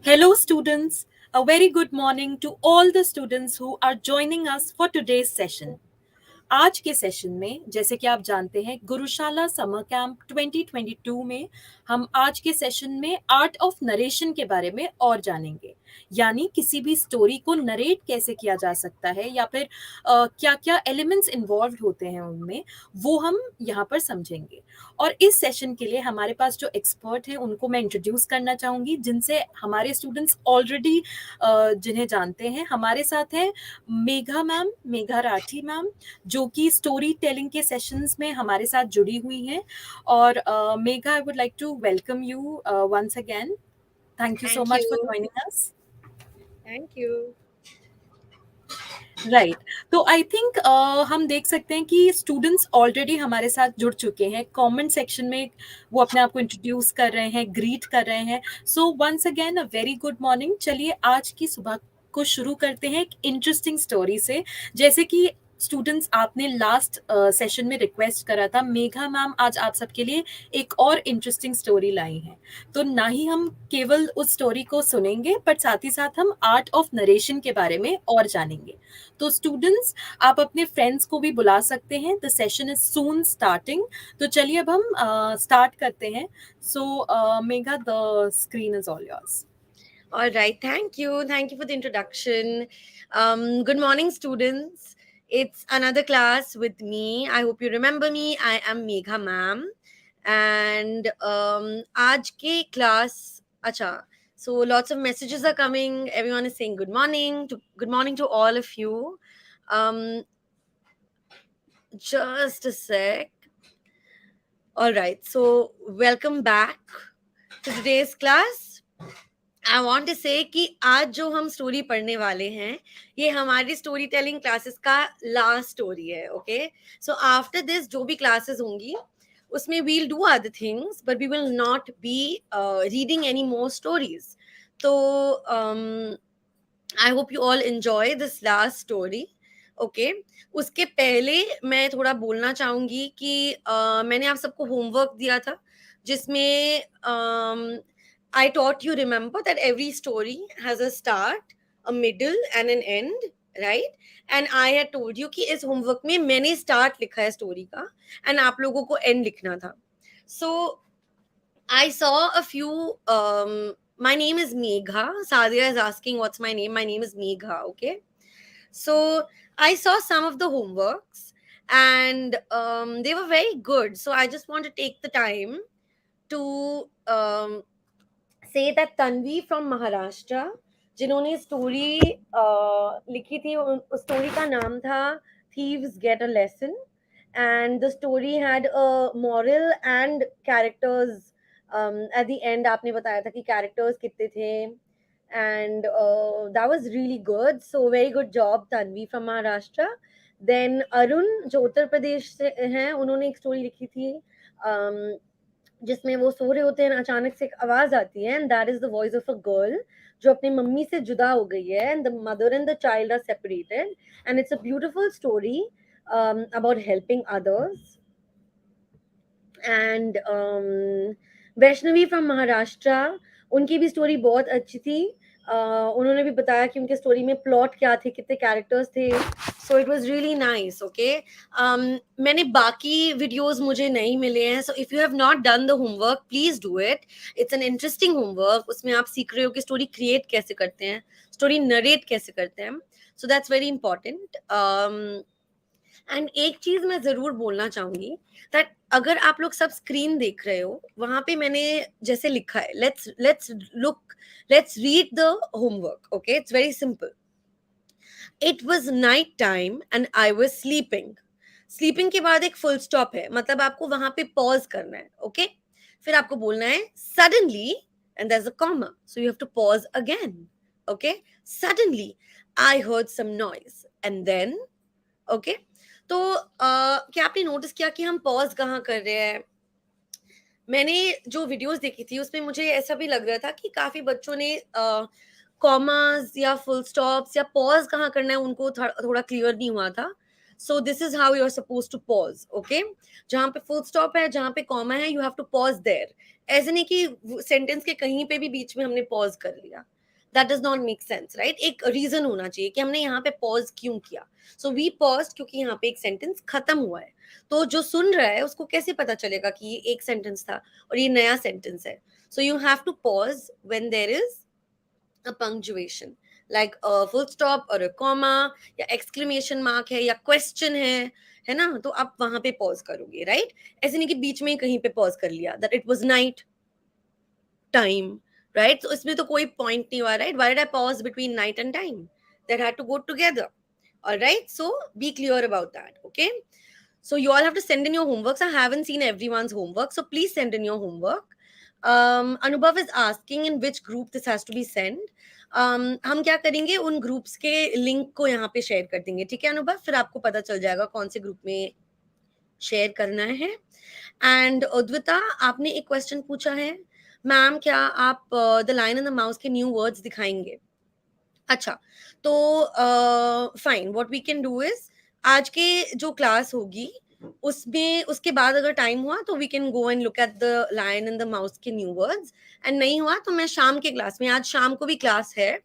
Hello, students. A very good morning to all the students who are joining us for today's session. आज के session में जैसे कि आप जानते हैं गुरुशाला समर कैंप 2022 में हम आज के सेशन में आर्ट ऑफ नरेशन के बारे में और जानेंगे, यानी किसी भी स्टोरी को नरेट कैसे किया जा सकता है या फिर क्या क्या एलिमेंट्स इन्वॉल्व होते हैं उनमें, वो हम यहाँ पर समझेंगे। और इस सेशन के लिए हमारे पास जो एक्सपर्ट हैं उनको मैं इंट्रोड्यूस करना चाहूँगी, जिनसे हमारे स्टूडेंट्स ऑलरेडी जिन्हें जानते हैं। हमारे साथ हैं मेघा राठी मैम, जो कि स्टोरी टेलिंग के सेशंस में हमारे साथ जुड़ी हुई हैं। और Megha, I would like to welcome you once again. Thank you so Thank much for you. Joining us. Thank you. Right, तो आई थिंक हम देख सकते हैं कि स्टूडेंट्स ऑलरेडी हमारे साथ जुड़ चुके हैं। कमेंट सेक्शन में वो अपने आप को इंट्रोड्यूस कर रहे हैं, ग्रीट कर रहे हैं। So once again a very good morning. चलिए आज की सुबह को शुरू करते हैं एक इंटरेस्टिंग स्टोरी से। जैसे कि स्टूडेंट्स, आपने लास्ट सेशन में रिक्वेस्ट करा था, मेघा मैम आज आप सबके लिए एक और इंटरेस्टिंग स्टोरी लाई हैं। तो ना ही हम केवल उस स्टोरी को सुनेंगे, पर साथ ही साथ हम आर्ट ऑफ नरेशन के बारे में और जानेंगे। तो स्टूडेंट्स, आप अपने फ्रेंड्स को भी बुला सकते हैं। The session is soon starting. तो चलिए अब हम स्टार्ट करते हैं। So Megha, the screen is all yours. All right. Thank you. Thank you for the introduction. Good morning, students. It's another class with me. I hope you remember me. I am Megha ma'am. And aaj ke class, acha. So lots of messages are coming. Everyone is saying good morning. Good morning to all of you. Um, just a sec. All right. So welcome back to today's class. I want to say कि आज जो हम story पढ़ने वाले हैं ये हमारी story telling classes का लास्ट स्टोरी है। ओके, सो आफ्टर दिस जो भी क्लासेस होंगी उसमें we'll do other things but we will not be reading any more stories. तो I hope you all enjoy this last story. Okay, उसके पहले मैं थोड़ा बोलना चाहूंगी कि मैंने आप सबको होमवर्क दिया था जिसमें I taught you, remember that every story has a start, a middle and an end, right? And I had told you कि इस homework में मैंने start लिखा है story का and आप लोगों को end लिखना था। So I saw a few. My name is Megha. Sadia is asking what's my name. My name is Megha. Okay. So I saw some of the homeworks and they were very good. So I just want to take the time to say that Tanvi from Maharashtra, जिन्होंने story लिखी थी, उस story का नाम था thieves get a lesson and the story had a moral and characters. At the end आपने बताया था कि कैरेक्टर्स कितने थे and that was really good. So very good job Tanvi from Maharashtra. Then Arun जो उत्तर प्रदेश से हैं, उन्होंने एक स्टोरी लिखी थी जिसमें वो सो रहे होते हैं, अचानक से एक आवाज आती है and that is the voice of a girl जो अपनी मम्मी से जुदा हो गई है and the mother and the child are separated and it's a beautiful story about helping others. And Vaishnavi from Maharashtra, उनकी भी स्टोरी बहुत अच्छी थी। उन्होंने भी बताया कि उनके स्टोरी में प्लॉट क्या थे, कितने कैरेक्टर्स थे। So it was really nice. Okay, मैंने बाकी वीडियोस मुझे नहीं मिले हैं, so if you have not done the homework please do it. It's an interesting homework. उसमें आप सीख रहे हो कि स्टोरी क्रिएट कैसे करते हैं, स्टोरी नरेट कैसे करते हैं। So that's very important. And एक चीज मैं जरूर बोलना चाहूंगी दैट अगर आप लोग सब स्क्रीन देख रहे हो, वहां पे मैंने जैसे लिखा है, let's read the homework. Okay, it's very simple. It was night time and I was sleeping. Sleeping के बाद एक फुल स्टॉप है, मतलब आपको वहां पे पॉज करना है। ओके, फिर आपको बोलना है suddenly and there is a comma, so you have to pause again. Okay, suddenly I heard some noise and then. Okay, तो क्या आपने नोटिस किया कि हम पॉज कहाँ कर रहे हैं? मैंने जो वीडियोस देखी थी उसमें मुझे ऐसा भी लग रहा था कि काफी बच्चों ने कॉमास या फुल स्टॉप्स या पॉज कहाँ करना है उनको थोड़ा क्लियर नहीं हुआ था। So this is how you're supposed to pause. Okay, जहाँ पे full stop है, जहाँ पे comma है, you have to pause there. ऐसे नहीं कि सेंटेंस के कहीं पे भी बीच में हमने पॉज कर लिया. That does not make sense, right? एक रीजन होना चाहिए कि हमने यहाँ पे पॉज क्यों किया. सो वी पॉज क्योंकि यहाँ पे एक सेंटेंस खत्म हुआ है. तो जो सुन रहा है उसको कैसे पता चलेगा कि ये एक सेंटेंस था और ये नया सेंटेंस है. So you have to pause when there is a punctuation, like a full stop or a comma या exclamation mark है या question है ना, तो आप वहां पे पॉज करोगे, राइट? ऐसे नहीं कि बीच में ही कहीं पे पॉज कर लिया. that it was night time, right? So इसमें तो कोई point नहीं हुआ, right? Why did I pause between night and time? That had to go together. All right, so be clear about that. Okay, so you all have to send in your homeworks. I haven't seen everyone's homework, so please send in your homework. Anubhav is asking in which group this has to be sent. हम क्या करेंगे, उन groups के link को यहाँ पे share कर देंगे, ठीक है अनुभव? फिर आपको पता चल जाएगा कौन से ग्रुप में शेयर करना है. एंड उद्विता, आपने एक क्वेश्चन पूछा है, मैम क्या आप the lion and the mouse के न्यू वर्ड्स दिखाएंगे? अच्छा, तो fine, what we can do is, आज के जो क्लास होगी उसमें उसके बाद अगर टाइम हुआ तो we can go and look at the lion and the mouse के न्यू वर्ड्स. एंड नहीं हुआ तो मैं शाम के क्लास में, आज शाम को भी क्लास है,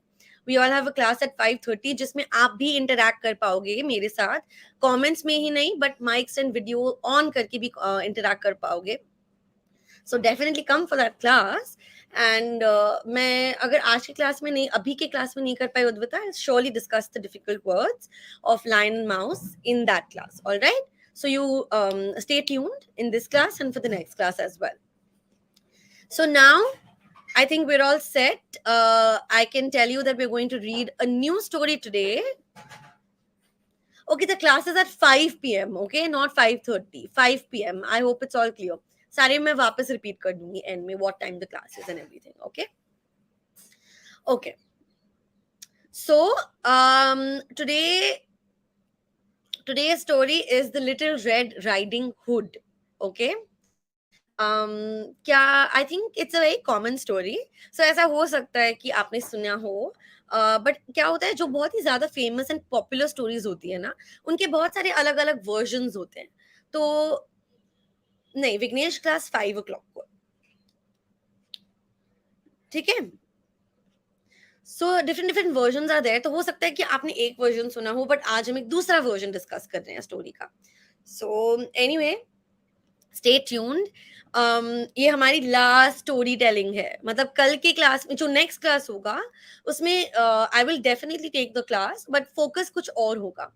we all have a class at 5:30 जिसमें आप भी इंटरैक्ट कर पाओगे मेरे साथ, कमेंट्स में ही नहीं but mics and video on करके भी इंटरैक्ट कर पाओगे. So definitely come for that class. And मैं अगर आज की क्लास में नहीं, अभी के क्लास में नहीं कर पाई Udvita, I surely discuss the difficult words of lion and mouse in that class. All right, so you stay tuned in this class and for the next class as well. So now I think we're all set. I can tell you that we're going to read a new story today. Okay, the class is at 5 p.m. Okay, not 5:30, 5 p.m. I hope it's all clear. सारे मैं वापस repeat कर दूंगी end में what time the class is and everything. Okay. Okay. So today's story is the Little Red Riding Hood. Okay. क्या, I think it's a very common story. So ऐसा हो सकता है कि आपने सुना हो, बट क्या होता है, जो बहुत ही ज्यादा फेमस एंड पॉपुलर स्टोरीज होती है ना, उनके बहुत सारे अलग अलग वर्जन्स होते हैं. तो नहीं, विघ्नेश क्लास 5 o'clock को, ठीक है? So different different version are there. तो हो सकता है कि आपने एक वर्जन सुना हो बट आज हम एक दूसरा वर्जन डिस्कस कर रहे हैं स्टोरी का. So anyway, stay tuned. ये हमारी लास्ट स्टोरी टेलिंग है, मतलब कल के क्लास में जो नेक्स्ट क्लास होगा उसमें I will definitely take the class but focus कुछ और होगा.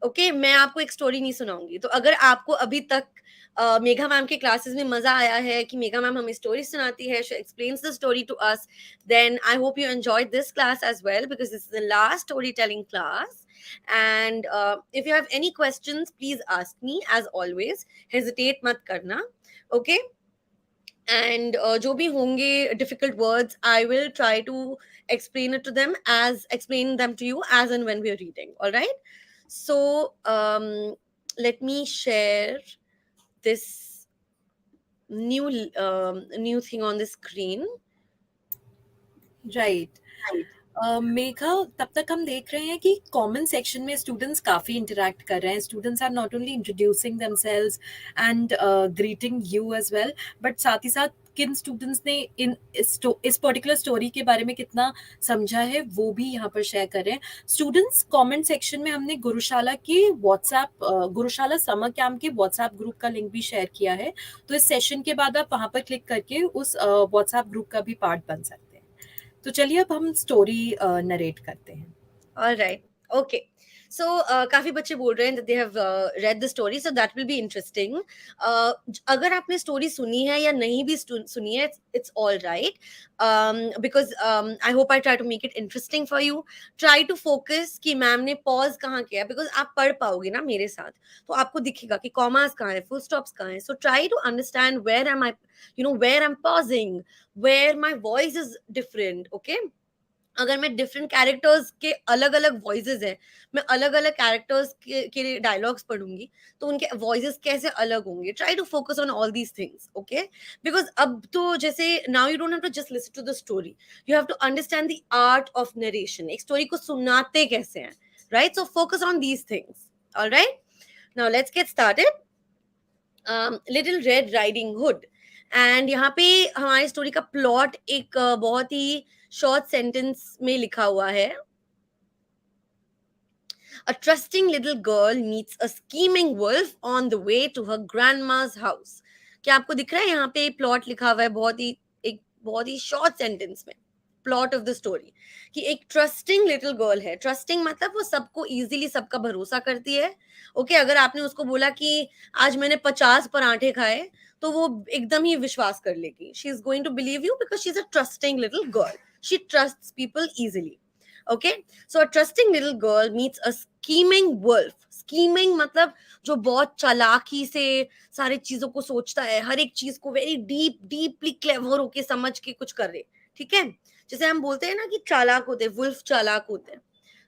ओके, मैं आपको एक स्टोरी नहीं सुनाऊंगी. तो अगर आपको अभी तक मेघा मैम के क्लासेस में मजा आया है कि मेघा मैम हमें स्टोरी सुनाती है, she explains the story to us, then I hope you enjoyed this class as well because this is the last story telling class. And if you have any questions, please ask me. As always, hesitate mat karna. Okay. And जो भी होंगे difficult words, I will try to explain them to you as and when we are reading. All right. So let me share this new thing on the screen. Right. Megha, तब तक हम देख रहे हैं कि कॉमन सेक्शन में students काफ़ी interact कर रहे हैं. Students are not only introducing themselves and greeting you as well, but साथ ही साथ किन स्टूडेंट्स ने इस पर्टिकुलर स्टोरी के बारे में कितना समझा है वो भी यहाँ पर शेयर कर रहे हैं. स्टूडेंट्स, कमेंट सेक्शन में हमने गुरुशाला के गुरुशाला समर कैंप के व्हाट्सएप ग्रुप का लिंक भी शेयर किया है. तो इस सेशन के बाद आप वहाँ पर क्लिक करके उस व्हाट्सएप ग्रुप का भी पार्ट बन सकते हैं. तो चलिए अब हम स्टोरी नरेट करते हैं. All right. Okay. So काफी बच्चे बोल रहे हैं that they have read the story, so that will be interesting. अगर आपने स्टोरी सुनी है या नहीं भी सुनी है, it's all right. Because I hope I try to make it interesting for you. Try to focus कि मैम ने pause कहाँ किया, because आप पढ़ पाओगे ना मेरे साथ, तो आपको दिखेगा कि commas कहाँ है, full stops कहाँ है. So try to understand where am I, where I'm pausing, where my voice is different. Okay. अगर मैं डिफरेंट कैरेक्टर्स के अलग अलग वॉइसेस हैं, मैं अलग अलग कैरेक्टर्स के डायलॉग्स पढ़ूंगी तो उनके वॉइसेस कैसे अलग होंगे. Try to focus on all these things. Okay, because अब तो जैसे now you don't have to just listen to the story, you have to understand the art of narration. एक स्टोरी को सुनाते कैसे हैं, right? So focus on these things. All right, now let's get started. Little red riding hood. And यहाँ पे हमारी story का plot एक बहुत ही शॉर्ट सेंटेंस में लिखा हुआ है. A trusting little girl meets a scheming wolf on the way to her grandma's house. क्या आपको दिख रहा है यहाँ पे प्लॉट लिखा हुआ है बहुत ही शॉर्ट सेंटेंस में. प्लॉट ऑफ द स्टोरी कि एक ट्रस्टिंग लिटिल गर्ल है. ट्रस्टिंग मतलब वो सबको इजीली सबका भरोसा करती है. ओके अगर आपने उसको बोला कि आज मैंने 50 पराठे खाए तो वो एकदम ही विश्वास कर लेगी. She is going to believe you because she is a trusting little girl. She trusts people easily. Okay, so a trusting little girl meets a scheming wolf. Scheming मतलब जो बहुत चालाकी से सारी चीजों को सोचता है, हर एक चीज को वेरी डीपली क्लेवर होके समझ के कुछ कर रहे. ठीक है, जैसे हम बोलते हैं ना कि चालाक होते हैं, वुल्फ चालाक होते हैं.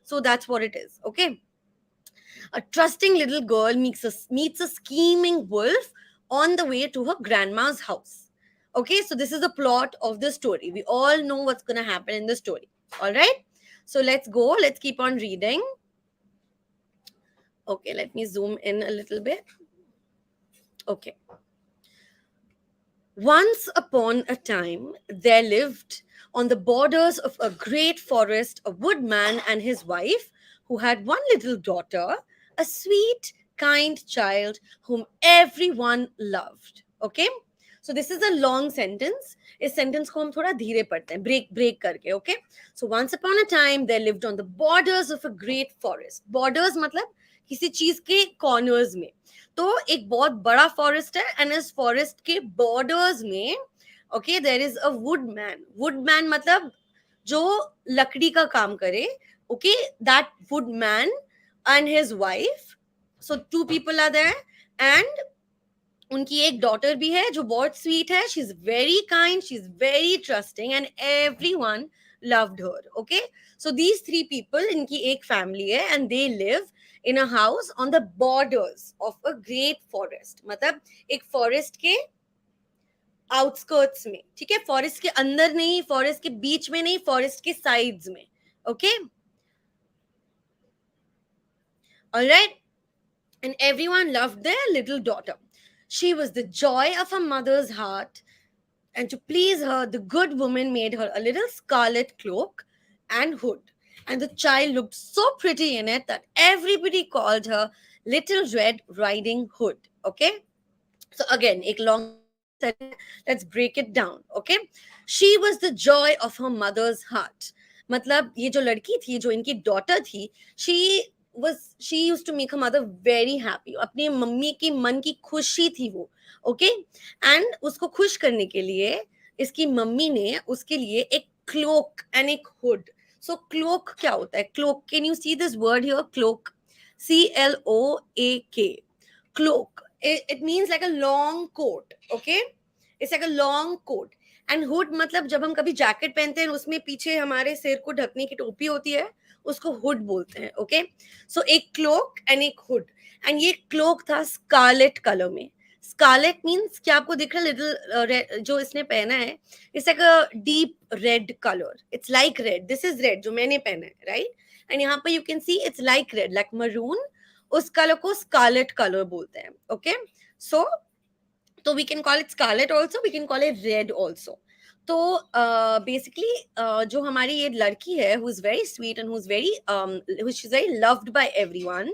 So that's what it is. Okay, a trusting little girl meets a scheming wolf on the way to her grandma's house. Okay, so this is the plot of the story. We all know what's going to happen in the story. All right, so let's go. Let's keep on reading. Okay, let me zoom in a little bit. Okay. Once upon a time, there lived on the borders of a great forest a woodman and his wife who had one little daughter, a sweet, kind child whom everyone loved. Okay? So this is a long sentence. इस sentence को हम थोड़ा धीरे पढ़ते हैं, break करके. Okay, so once upon a time there lived on the borders of a great forest. Borders मतलब किसी चीज के कॉर्नर्स में. तो एक बहुत बड़ा फॉरेस्ट है एंड इस फॉरेस्ट के बॉर्डर्स में okay there is a woodman. Woodman मतलब जो लकड़ी का काम करे. Okay, that woodman and his wife. So 2 people are there and उनकी एक डॉटर भी है जो बहुत स्वीट है. She is very kind, she is very trusting and everyone loved her. Okay, so these 3 people इनकी एक फैमिली है and they live in a house on the borders of a great forest. मतलब एक forest के outskirts में. ठीक है, forest के अंदर नहीं, फॉरेस्ट के बीच में नहीं, फॉरेस्ट के साइड्स में. Okay, alright, and everyone loved their little daughter. She was the joy of her mother's heart, and to please her, the good woman made her a little scarlet cloak and hood. And the child looked so pretty in it that everybody called her Little Red Riding Hood. Okay? So again, एक long sentence है. Let's break it down. Okay? She was the joy of her mother's heart. मतलब ये जो लड़की थी, जो इनकी daughter थी, she used to make her mother very happy. अपनी मम्मी की मन की खुशी थी वो. ओके, एंड उसको खुश करने के लिए इसकी मम्मी ने उसके लिए एक क्लोक एंड एक हुड. सो क्लोक क्या होता है? Cloak, can you see this word here? Cloak, CLOAK. Cloak, it means like a long coat. Okay, it's like a long coat. And hood मतलब जब हम कभी जैकेट पहनते हैं उसमें पीछे हमारे सिर को ढकने की टोपी होती है, उसको हुड बोलते हैं. ओके, सो एक क्लोक एंड एक हुड. एंड ये क्लोक था स्कारलेट कलर में. स्कारलेट मीन्स क्या आपको दिख रहा है? लिटिल जो इसने पहना है, it's like a deep red colour. It's like red. This is red जो मैंने पहना है, राइट? एंड यहाँ पे you can see it's like red, like maroon. उस कलर को स्कारलेट कलर बोलते हैं. ओके, सो तो we can call it scarlet also, we can call it red also. तो बेसिकली जो हमारी ये लड़की है who is very sweet and who's very loved by everyone,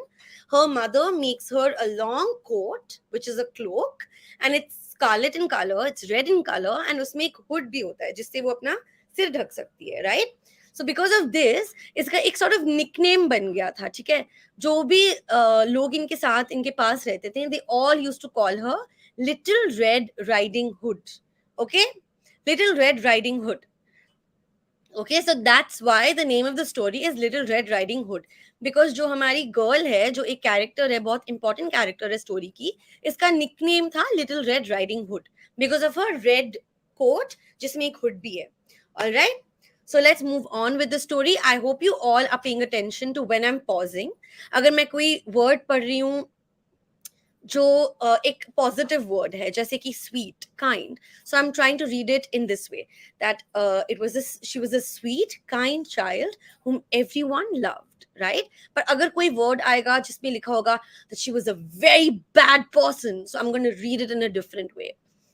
her mother makes her a long coat which is a cloak and it's scarlet in color, it's red in color and उसमें एक hood भी होता है जिससे वो अपना सिर ढक सकती है, right? So because of this, इसका एक sort of nickname बन गया था. ठीक है, जो भी लोग इनके साथ इनके पास रहते थे, they all used to call her Little Red Riding Hood. Okay, Little Red Riding Hood. Okay, so that's why the name of the story is Little Red Riding Hood. Because जो हमारी गर्ल है, जो एक character है, बहुत important character है story की, इसका निकनेम था Little Red Riding Hood because of her red coat जिसमें एक हुड भी है. All right, so let's move on with the story. I hope you all are paying attention to when I'm pausing. अगर मैं कोई word पढ़ रही हूँ जो एक पॉजिटिव वर्ड है जैसे कि sweet, kind, so I am trying to read it in this way that she was a sweet kind child whom everyone loved. right? पर अगर कोई word आएगा जिसमें लिखा होगा that she was a very bad person, so I'm going to read it in a different way.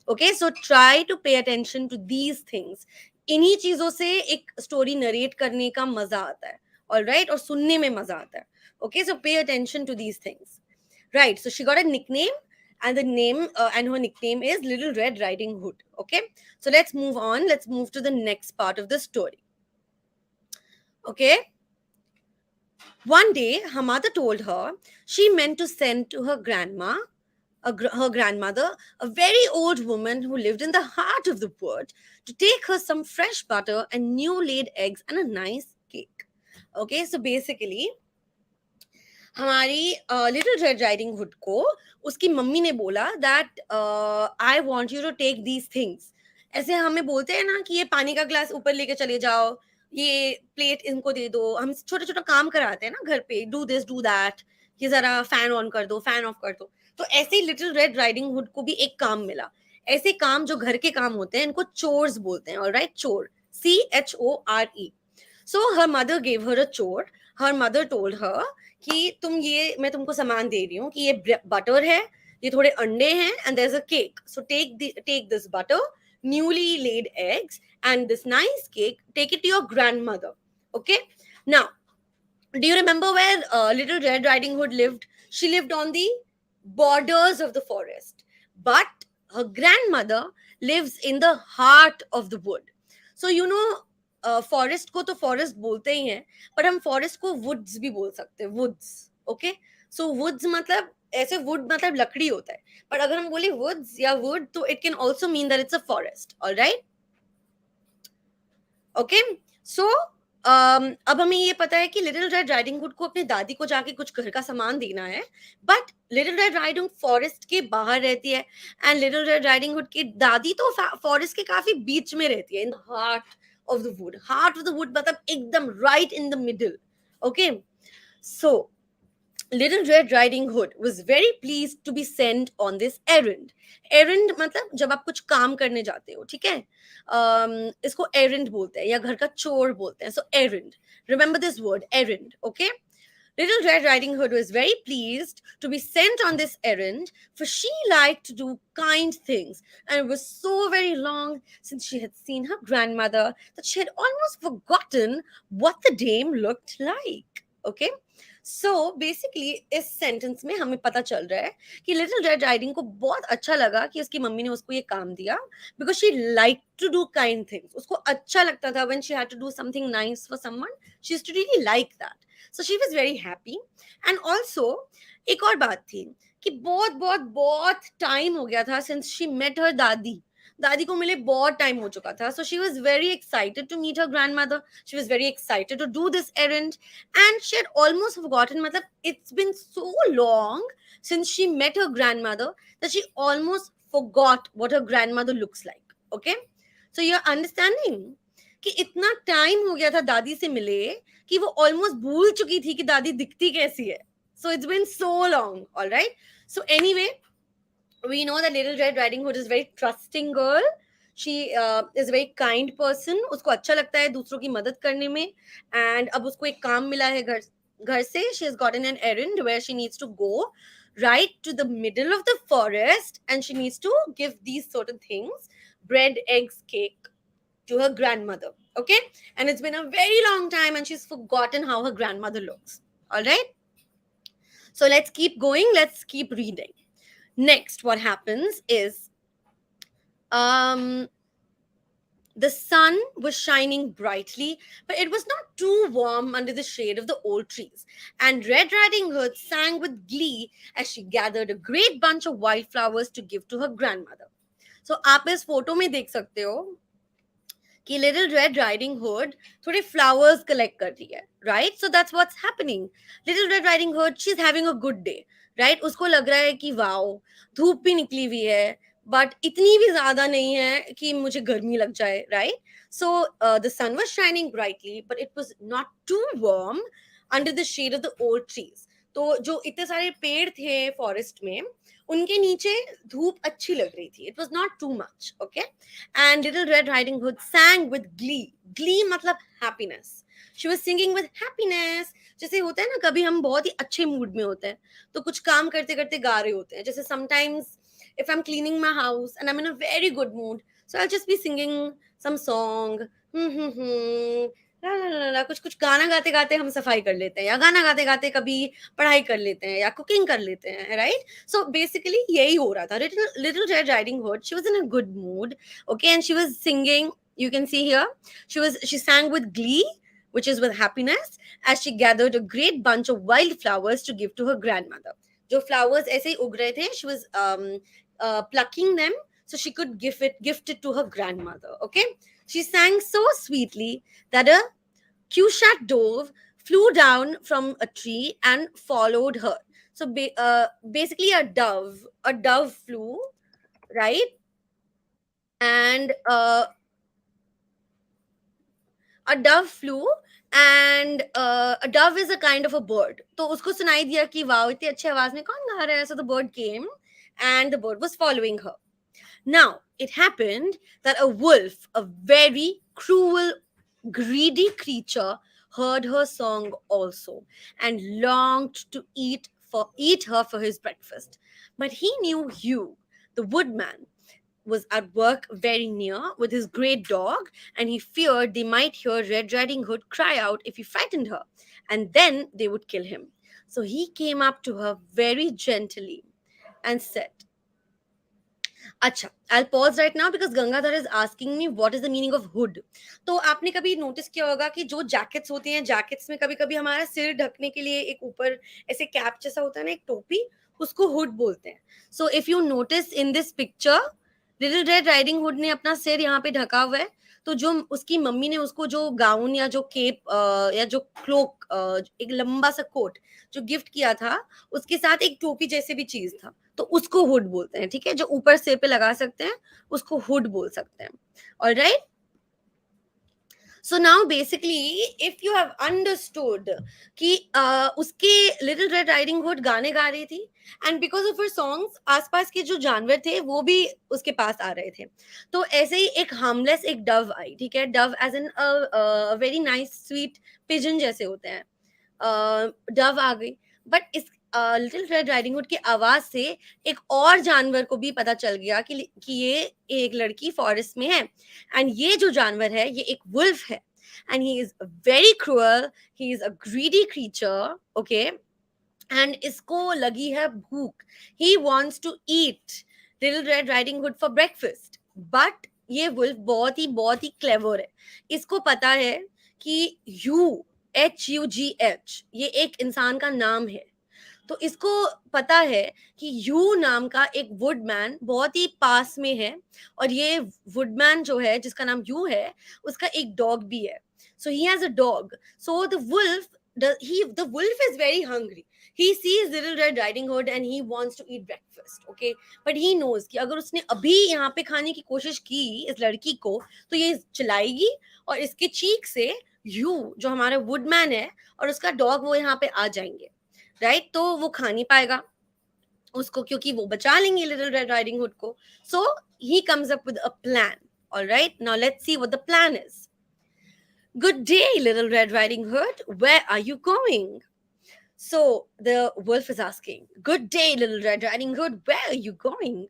Okay, so try to pay attention to these things. इन्हीं चीजों से एक स्टोरी नरेट करने का मजा आता है, all right, और सुनने में मजा आता है. Okay, so pay attention to these things. Right, so she got a nickname, and the name and her nickname is Little Red Riding Hood. Okay, so let's move on. Let's move to the next part of the story. Okay, one day her mother told her she meant to send to her grandma, her grandmother, a very old woman who lived in the heart of the wood, to take her some fresh butter and new laid eggs and a nice cake. Okay, so basically हमारी little red riding hood को उसकी mummy ने बोला that I want you to take these things. ऐसे हमें बोलते हैं ना कि ये पानी का ग्लास ऊपर लेके चले जाओ, ये प्लेट इनको दे दो, हम छोटा छोटा काम कराते हैं ना घर पे, डू दिस डू दैट, कि जरा फैन ऑन कर दो, फैन ऑफ कर दो. तो ऐसे ही लिटिल रेड राइडिंग हुड को भी एक काम मिला. ऐसे काम जो घर के काम होते हैं इनको चोर्स बोलते हैं, ऑलराइट, चोर, CHORE. सो हर मदर गेव हर अ चोर. हर मदर टोल्ड हर कि तुम ये, मैं तुमको सामान दे रही हूँ कि ये बटर है, ये थोड़े अंडे हैं, and there is a cake, so take this butter, newly laid eggs and this nice cake, take it to your grandmother. Okay, now do you remember where Little Red Riding Hood lived? She lived on the borders of the forest, but her grandmother lives in the heart of the wood. So you know, forest को तो forest बोलते ही हैं, पर हम forest को woods भी बोल सकते हैं, वुड्स. ओके, सो वुड्स मतलब ऐसे, वुड मतलब लकड़ी होता है, पर अगर हम बोले वुड्स या वुड तो it can also mean that it's a forest. Alright, okay. So अब हमें ये पता है कि लिटिल रेड राइडिंग हुड को अपनी दादी को जाके कुछ घर का सामान देना है, but little red riding forest के बाहर रहती है, and little red riding hood की दादी तो फॉरेस्ट के काफी बीच में रहती है, in the heart of the wood. Heart of the wood मतलब एकदम right in the middle. Okay, so Little Red Riding Hood was very pleased to be sent on this errand. Errand मतलब जब आप कुछ काम करने जाते हो, ठीक है, इसको errand बोलते हैं या घर का चोर बोलते हैं. So errand, remember this word, errand. Okay, Little Red Riding Hood was very pleased to be sent on this errand, for she liked to do kind things, and it was so very long since she had seen her grandmother that she had almost forgotten what the dame looked like. Okay, so basically इस sentence में हमें पता चल रहा है कि little red riding को बहुत अच्छा लगा कि उसकी मम्मी ने उसको ये काम दिया, because she like to do kind things. उसको अच्छा लगता था when she had to do something nice for someone, she used to really like that. So she was very happy. And also एक और बात थी कि बहुत बहुत बहुत टाइम हो गया था सिंस शी मेट हर दादी. दादी को मिले बहुत टाइम हो चुका था, so she was very excited to meet her grandmother. She was very excited to do this errand, and she had almost forgotten, matlab, it's been so long since she met her grandmother that she almost forgot what her grandmother looks like. Okay, so you're understanding कि इतना time हो गया था दादी से मिले कि वो ऑलमोस्ट भूल चुकी थी कि दादी दिखती कैसी है. So it's been so long. All right, so anyway, we know that Little Red Riding Hood is a very trusting girl. She is a very kind person. उसको अच्छा लगता है दूसरों की मदद करने में, and अब उसको एक काम मिला है घर घर से. She has gotten an errand where she needs to go right to the middle of the forest, and she needs to give these certain things, bread, eggs, cake, to her grandmother. Okay, and it's been a very long time and she's forgotten how her grandmother looks. All right, so let's keep going, let's keep reading. Next, what happens is the sun was shining brightly, but it was not too warm under the shade of the old trees, and Red Riding Hood sang with glee as she gathered a great bunch of wildflowers to give to her grandmother. So आप इस photo में देख सकते हो कि little red riding hood थोड़े flowers collect कर रही है, right. So that's what's happening. Little red riding hood, she is having a good day, right. उसको लग रहा है कि वाओ, धूप भी निकली हुई है, बट इतनी भी ज्यादा नहीं है कि मुझे गर्मी लग जाए, right. So the sun was shining brightly, but it was not too warm under the shade of the old trees. तो जो इतने सारे पेड़ थे फॉरेस्ट में, उनके नीचे धूप अच्छी लग रही थी. It was not too much. Okay, and Little Red Riding Hood sang with glee. Glee matlab happiness. She was singing with happiness. जैसे होता है ना, कभी हम बहुत ही अच्छे मूड में होते हैं तो कुछ काम करते करते गा रहे होते हैं. जैसे sometimes if I'm cleaning my house and I'm in a very good mood, so I'll just be singing some song. ला ला ला ला, कुछ कुछ गाना गाते गाते हम सफाई कर लेते हैं, या गाना गाते गाते कभी पढ़ाई कर लेते हैं, या कुकिंग कर लेते हैं, राइट? सो बेसिकली यही हो रहा था. Little red riding hood, she was in a good mood, okay, and she was singing. You can see here, she sang with glee, which is with happiness, as she gathered a great bunch of wild flowers to give to her grandmother. जो flowers ऐसे ही उग रहे थे, she was plucking them so she could gift it to her grandmother. Okay, she sang so sweetly that a cushat dove flew down from a tree and followed her. So basically, a dove flew, right, and a dove flew, and a dove is a kind of a bird. तो उसको सुनाई दिया कि wow, इतनी अच्छी आवाज में कौन गा रहा है. So the bird came and the bird was following her. Now, it happened that a wolf, a very cruel, greedy creature, heard her song also and longed to eat her for his breakfast. But he knew Hugh, the woodman, was at work very near with his great dog, and he feared they might hear Red Riding Hood cry out if he frightened her, and then they would kill him. So he came up to her very gently and said, अच्छा, I'll pause right now because Gangadhar is asking me what is the meaning of hood. तो आपने कभी notice किया होगा कि जो jackets होती हैं, जैकेट्स में कभी-कभी हमारा सिर ढकने के लिए एक ऊपर ऐसे कैप जैसा होता है ना, एक टोपी, उसको हुड बोलते हैं. So if you notice in this picture, little red riding hood ने अपना सिर यहाँ पे ढका हुआ है. तो जो उसकी मम्मी ने उसको जो गाउन या जो केप या जो क्लोक, एक लंबा सा कोट जो गिफ्ट किया था, उसके साथ एक टोपी जैसे भी चीज था, तो उसको हुड बोलते हैं. ठीक है, जो ऊपर सिर पे लगा सकते हैं उसको हुड बोल सकते हैं. Alright. So now basically if you have understood कि उसके लिटिल रेड राइडिंग हुड गाने गा रही थी, and because of her songs आसपास के जो जानवर थे वो भी उसके पास आ रहे थे. तो ऐसे ही एक हार्मलेस एक डव आई. ठीक है, dove as an very nice sweet pigeon जैसे होते हैं. डव आ गई, बट इस लिटिल रेड राइडिंग हुड की आवाज से एक और जानवर को भी पता चल गया कि ये एक लड़की फॉरेस्ट में है, एंड ये जो जानवर है ये एक वुल्फ है, and he is very cruel, he is a greedy creature. Okay, and इसको लगी है भूख. He wants to eat little red riding hood for breakfast. But ये वुल्फ बहुत ही क्लेवर है. इसको पता है कि HUGH ये एक इंसान का नाम है. तो इसको पता है कि यू नाम का एक वुडमैन बहुत ही पास में है, और ये वुडमैन जो है जिसका नाम यू है, उसका एक डॉग भी है. So he has a dog. So the wolf is very hungry. He sees little red riding hood and he wants to eat breakfast. Okay, but he knows कि अगर उसने अभी यहाँ पे खाने की कोशिश की इस लड़की को, तो ये चिल्लाएगी और इसके चीक से यू जो हमारा वुडमैन है और उसका डॉग वो यहाँ पे आ जाएंगे, राइट? तो वो खा नहीं पाएगा उसको, क्योंकि वो बचा लेंगे लिटिल रेड राइडिंग हुड को. So he comes up with a plan. Alright, now let's see what the plan is. Good day, Little Red Riding Hood. Where are you going? So the wolf is asking, Good day, Little Red Riding Hood. Where are you going?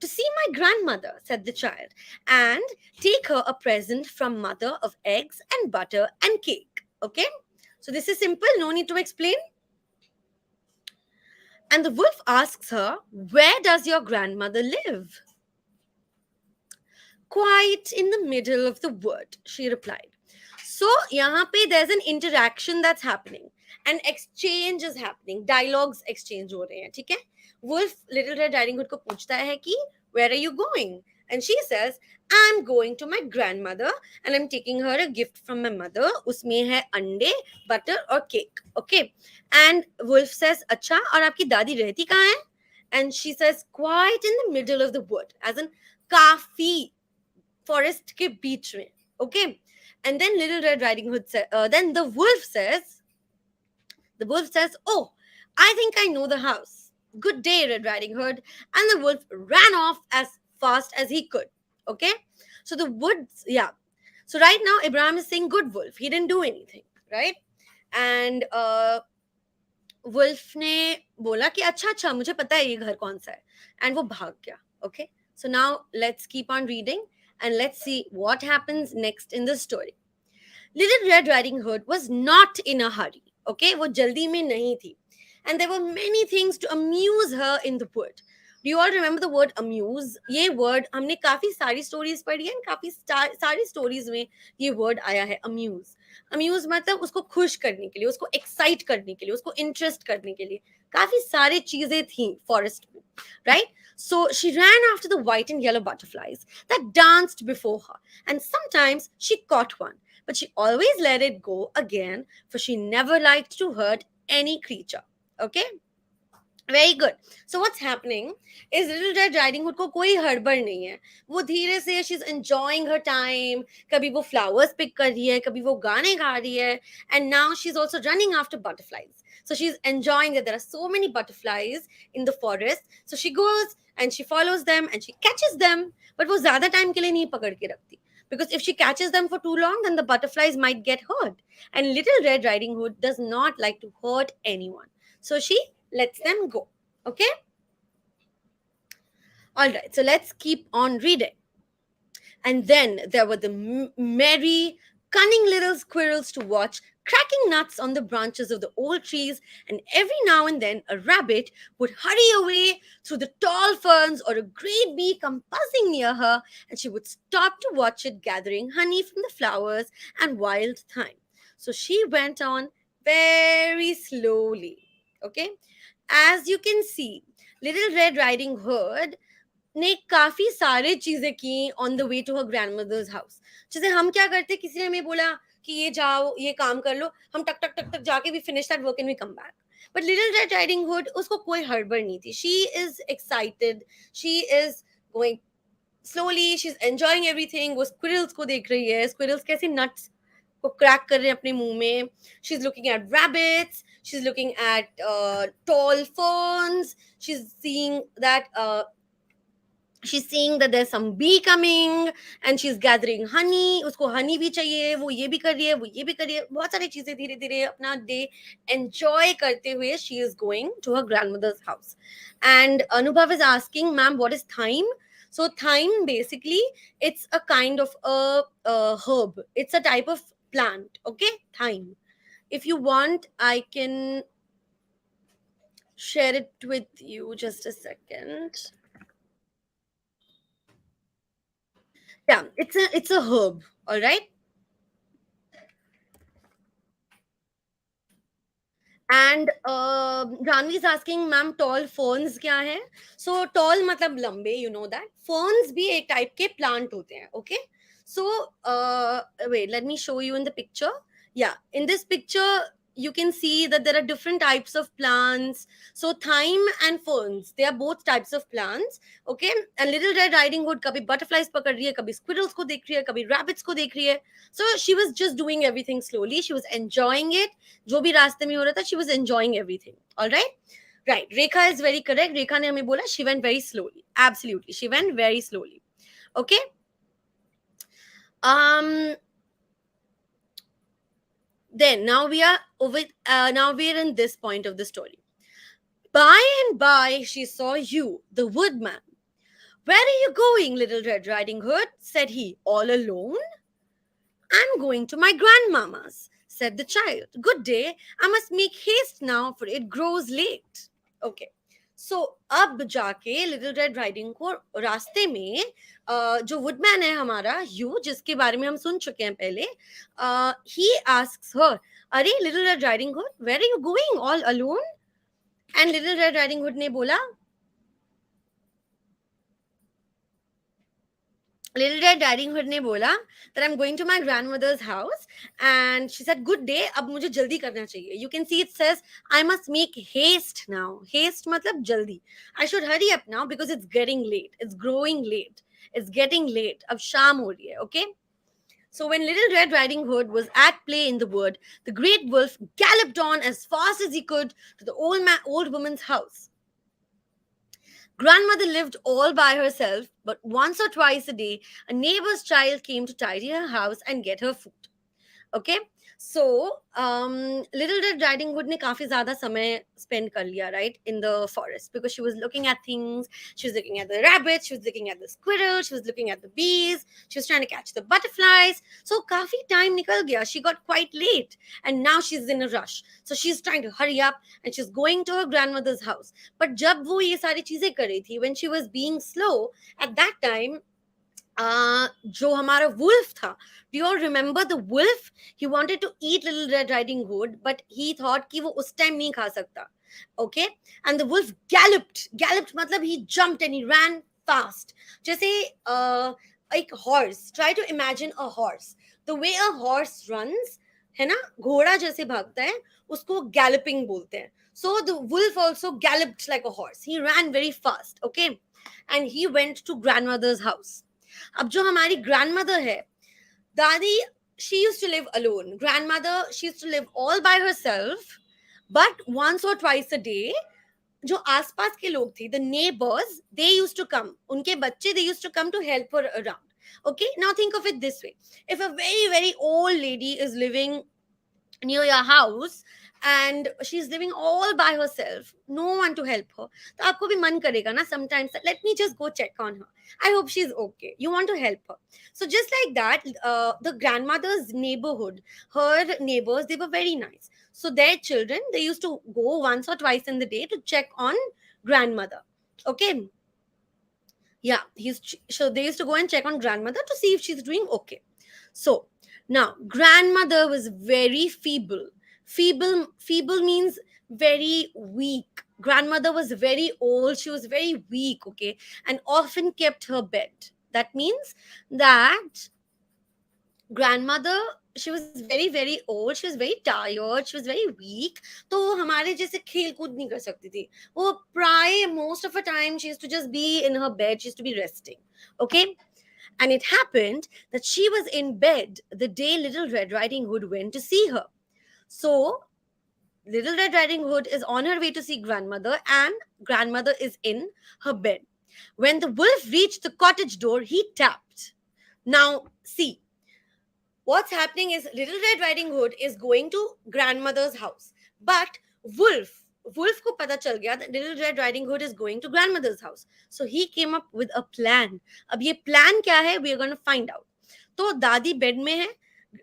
To see my grandmother, said the child, and take her a present from mother of eggs and butter and cake. Okay? So this is simple, no need to explain. And the wolf asks her, Where does your grandmother live? Quite in the middle of the wood, she replied. So यहाँ पे there's an interaction that's happening, an exchange is happening, dialogues exchange हो रहे हैं. ठीक है, Wolf Little Red Riding Hood को पूछता है कि where are you going? And she says, I'm going to my grandmother and I'm taking her a gift from my mother. उसमें है अंडे, butter और cake. Okay. And Wolf says, अच्छा, और आपकी दादी रहती कहाँ है? And she says, quite in the middle of the wood, as in काफी forest के बीच में. Okay. And then Little Red Riding Hood said, then the wolf says, oh, I think I know the house. Good day, Red Riding Hood. And the wolf ran off as fast as he could. Okay. So the woods, yeah. So right now, Abraham is saying good wolf. He didn't do anything. Right. And wolf ने बोला कि अच्छा अच्छा मुझे पता है ये घर कौन सा है, एंड वो भाग गया. Okay, so now let's keep on reading and let's see what happens next in the story. Little Red Riding Hood was not in a hurry. Okay, वो जल्दी में नहीं थी. And there were many things to amuse her in the wood. Do you all remember the word amuse? ये word हमने काफी सारी stories पढ़ी है, काफी सारी stories में ये word आया है, amuse. Amuse मतलब उसको खुश करने के लिए, उसको excite करने के लिए, उसको interest करने के लिए. काफी सारी चीजें थी forest में, right? So she ran after the white and yellow butterflies that danced before her, and sometimes she caught one, but she always let it go again, for she never liked to hurt any creature. Okay, very good. So what's happening is Little Red Riding Hood को कोई हड़बड़ नहीं है. वो धीरे से she's enjoying her time. कभी वो flowers pick कर रही है, कभी वो गाने गा रही है, and now she's also running after butterflies. So she's enjoying that there are so many butterflies in the forest. So she goes and she follows them and she catches them. But वो ज़्यादा time के लिए नहीं पकड़ के रखती. Because if she catches them for too long, then the butterflies might get hurt. And Little Red Riding Hood does not like to hurt anyone. So she lets them go. Okay? All right, so let's keep on reading. And then there were the merry, cunning little squirrels to watch, cracking nuts on the branches of the old trees, and every now and then a rabbit would hurry away through the tall ferns, or a great bee come buzzing near her, and she would stop to watch it gathering honey from the flowers and wild thyme. So she went on very slowly. Okay, as you can see, Little Red Riding Hood ने काफी सारे चीजें की on the way to her grandmother's house. जैसे हम क्या करते, किसी ने हमें बोला कि ये जाओ ये काम कर लो, हम टक टक टक टक जाके we finish that work and we come back. But little red riding hood, उसको कोई हड़बड़ नहीं थी. She is excited, she is going slowly, she is enjoying everything. वो स्क्विरल्स को देख रही है, स्क्विरल्स कैसे नट्स को क्रैक कर रहे हैं अपने मुंह में. She is looking at rabbits, she is looking at tall ferns, she is seeing that she's seeing that there's some bee coming and she's gathering honey. उसको honey भी चाहिए, वो ये भी कर रही है, वो ये भी कर रही है. बहुत सारी चीजें धीरे धीरे अपना डे enjoy करते हुए she is going to her grandmother's house. And Anubhav is asking, ma'am, what is thyme? So thyme, basically it's a kind of a herb. It's a type of plant. Okay, thyme. If you want, I can share it with you. Just a second. Yeah, it's a herb. All right. And Ranvi is asking, ma'am, tall ferns क्या है? So tall मतलब लंबे, you know that. Ferns भी एक type के plant होते हैं. Okay. So wait, let me show you in the picture. Yeah, in this picture you can see that there are different types of plants. So thyme and ferns, they are both types of plants. Okay. And Little Red Riding Hood कभी butterflies पकड़ रही है, कभी squirrels को देख रही है, कभी rabbits को देख रही है. So she was just doing everything slowly. She was enjoying it. जो भी रास्ते में हो रहा था, she was enjoying everything. All right. Right. Rekha is very correct. Rekha ने हमें बोला she went very slowly. Absolutely. She went very slowly. Okay. Then now we are over. Now we are in this point of the story. By and by, she saw you, the woodman. Where are you going, Little Red Riding Hood? Said he. All alone? I'm going to my grandmama's, said the child. Good day. I must make haste now, for it grows late. Okay. So अब जाके little red riding को रास्ते में जो woodman है हमारा you, जिसके बारे में हम सुन चुके हैं पहले, ही आस्क्स हर, अरे little red riding hood, where are you going all alone? And little red riding hood ने बोला, Little Red Riding Hood ने बोला that I'm going to my grandmother's house, and she said, good day, अब मुझे जल्दी करना चाहिए. You can see it says I must make haste now. Haste मतलब जल्दी. I should hurry up now because it's getting late. It's growing late. It's getting late. अब शाम हो रही है. Okay. So when Little Red Riding Hood was at play in the wood, the great wolf galloped on as fast as he could to the old woman's house. Grandmother lived all by herself, but once or twice a day, a neighbor's child came to tidy her house and get her food. Okay, so Little Red Riding Hood ne काफी ज़्यादा समय spend कर लिया, right, in the forest, because she was looking at things. She was looking at the rabbits, she was looking at the squirrel, she was looking at the bees, she was trying to catch the butterflies. So काफी time निकल गया. She got quite late, and now she's in a rush. So she's trying to hurry up, and she's going to her grandmother's house. But जब वो ये सारी चीजें कर रही थी, when she was being slow, at that time जो हमारा वुल्फ था, do you all remember the wolf? He wanted to eat Little Red Riding Hood, but he thought कि वो उस टाइम नहीं खा सकता. Okay, and the wolf galloped मतलब he jumped and he ran fast. जैसे एक horse, try to imagine a horse, the way a horse runs, है ना, घोड़ा जैसे भागता है, उसको galloping बोलते हैं. So the wolf also galloped like a horse. He ran very fast. Okay, and he went to grandmother's house. अब जो हमारी grandmother है, दादी, she used to live alone. Grandmother, she used to live all by herself, but once or twice a day, जो आसपास के लोग थे, the neighbors, they used to come. उनके बच्चे, they used to come to help her around. Okay, now think of it this way. If a very, very old lady is living near your house and she's living all by herself, no one to help her, तो आपको भी मन करेगा ना sometimes, let me just go check on her, I hope she's okay, you want to help her. So just like that, the grandmother's neighborhood, her neighbors, they were very nice. So their children, they used to go once or twice in the day to check on grandmother. Okay, yeah, so they used to go and check on grandmother to see if she's doing okay. So now grandmother was very feeble. Feeble means very weak. Grandmother was very old, she was very weak, okay, and often kept her bed. That means that grandmother, she was very very old, she was very tired, she was very weak. तो वो हमारे जैसे खेल कूद नहीं कर सकती थी. वो प्राय most of the time she used to just be in her bed, she used to be resting. Okay, and it happened that she was in bed the day Little Red Riding Hood went to see her. So Little Red Riding Hood is on her way to see grandmother, and grandmother is in her bed. When the wolf reached the cottage door, he tapped. Now see, what's happening is Little Red Riding Hood is going to grandmother's house, but wolf को पता चल गया that Little Red Riding Hood is going to grandmother's house. So he came up with a plan. अब ये plan क्या है, we are going to find out. तो दादी bed में है,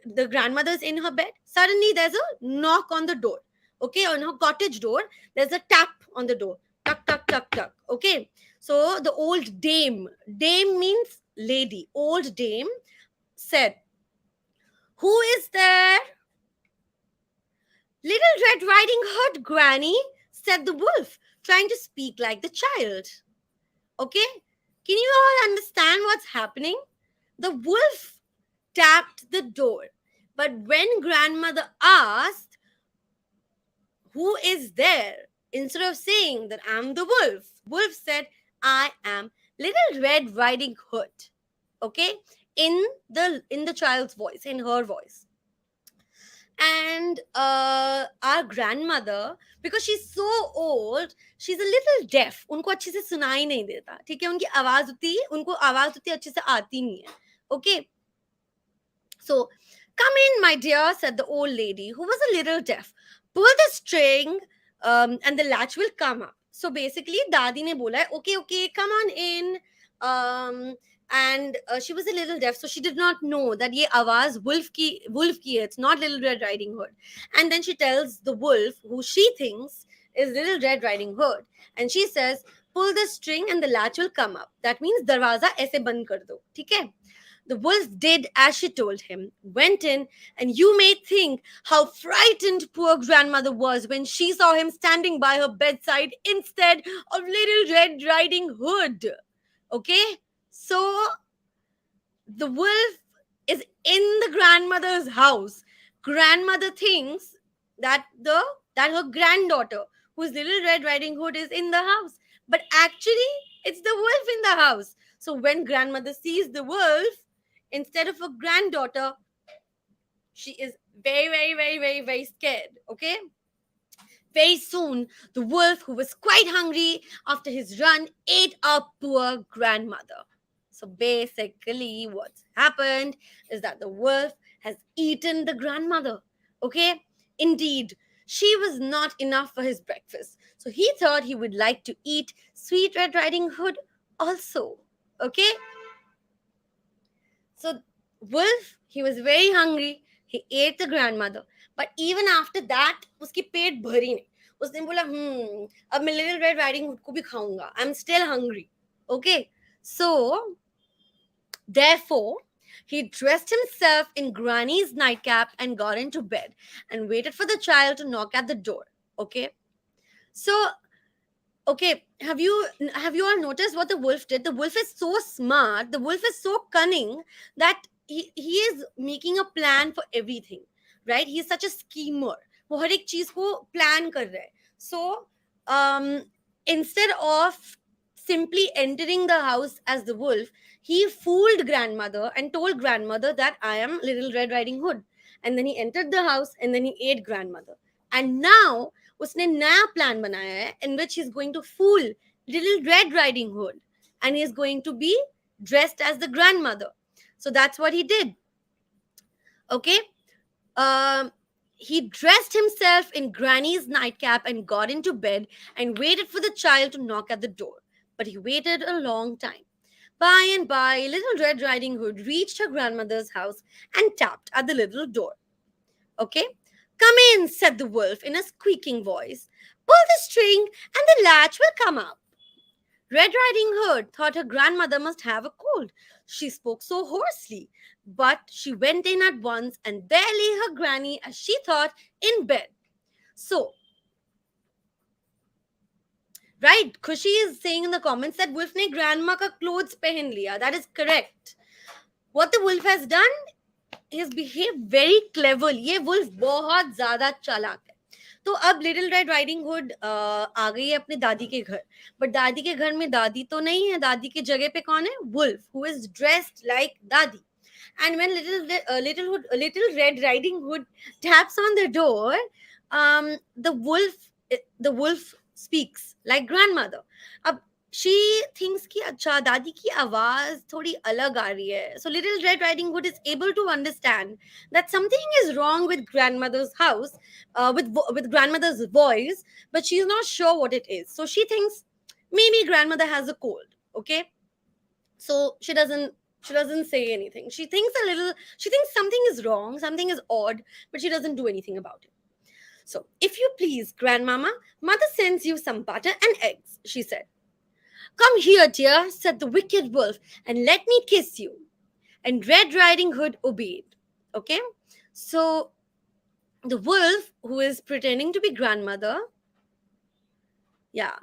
the grandmother is in her bed. Suddenly there's a knock on the door. Okay, on her cottage door, there's a tap on the door. Tuck, tuck, tuck, tuck. Okay, so the old dame means lady, old dame said, "Who is there?" "Little Red Riding Hood, Granny," said the wolf, trying to speak like the child. Okay, can you all understand what's happening? The wolf tapped the door, but when grandmother asked, "Who is there?" instead of saying that I'm the wolf said, "I am Little Red Riding Hood." Okay, in the child's voice, in her voice. And our grandmother, because she's so old, she's a little deaf. उनको अच्छे से सुनाई नहीं देता, ठीक है, उनकी आवाज उतनी अच्छे से आती नहीं है. Okay, so, "Come in, my dear," said the old lady, who was a little deaf. "Pull the string, and the latch will come up." So basically, Dadi ne bola, "Okay, okay, come on in." And she was a little deaf, so she did not know that ye awaz wolf ki hai. It's not Little Red Riding Hood. And then she tells the wolf, who she thinks is Little Red Riding Hood, and she says, "Pull the string and the latch will come up." That means darwaza aise band kar do. ठीक है? The wolf did as she told him, went in, and you may think how frightened poor grandmother was when she saw him standing by her bedside instead of Little Red Riding Hood. Okay? So the wolf is in the grandmother's house. Grandmother thinks that her granddaughter, who's Little Red Riding Hood, is in the house. But actually, it's the wolf in the house. So when grandmother sees the wolf, instead of her granddaughter, she is very, very, very, very, very scared. Okay? Very soon, the wolf, who was quite hungry after his run, ate our poor grandmother. So basically, what's happened is that the wolf has eaten the grandmother. Okay? Indeed, she was not enough for his breakfast. So he thought he would like to eat Sweet Red Riding Hood also. Okay? So Wolf, he was very hungry. He ate the grandmother. But even after that, उसकी पेट भरी नहीं. उसने बोला अब मैं little red riding hood को भी खाऊंगा. I'm still hungry. Okay? So therefore, he dressed himself in Granny's nightcap and got into bed and waited for the child to knock at the door. Okay? So okay, have you all noticed what the wolf did? The wolf is so smart, the wolf is so cunning that he is making a plan for everything, right? He is such a schemer. वो हर एक चीज को plan कर रहा है. So um instead of simply entering the house as the wolf, he fooled grandmother and told grandmother that I am Little Red Riding Hood. And then he entered the house and then he ate grandmother. And now उसने नया plan बनाया है in which he's going to fool Little Red Riding Hood and he's going to be dressed as the grandmother. So that's what he did. Okay. Um, he dressed himself in Granny's nightcap and got into bed and waited for the child to knock at the door. But he waited a long time. By and by, Little Red Riding Hood reached her grandmother's house and tapped at the little door. Okay? Come in, said the wolf in a squeaking voice. Pull the string and the latch will come up. Red Riding Hood thought her grandmother must have a cold. She spoke so hoarsely, but she went in at once, and there lay her granny, as she thought, in bed. So, right, Khushi is saying in the comments that wolf ne grandma ka clothes pehen liya. That is correct. What the wolf has done, he has behaved very cleverly. ये wolf बहुत ज्यादा चालाक है. तो अब little red riding hood आ गई है अपने दादी के घर. बट दादी के घर में दादी तो नहीं है. दादी की जगह पे कौन है? Wolf, who is dressed like दादी. And when little Red Riding Hood taps on the door, the wolf speaks like grandmother. अब she thinks कि अच्छा दादी की आवाज थोड़ी अलग आ रही है. So Little Red Riding Hood is able to understand that something is wrong with grandmother's house, with grandmother's voice, but she's not sure what it is. So she thinks maybe grandmother has a cold. Okay, so she doesn't say anything. She thinks something is wrong, something is odd, but she doesn't do anything about it. So, if you please, grandmama, mother sends you some butter and eggs, she said. Come here, dear, said the wicked wolf, and let me kiss you. And Red Riding Hood obeyed. Okay? So, the wolf, who is pretending to be grandmother, yeah,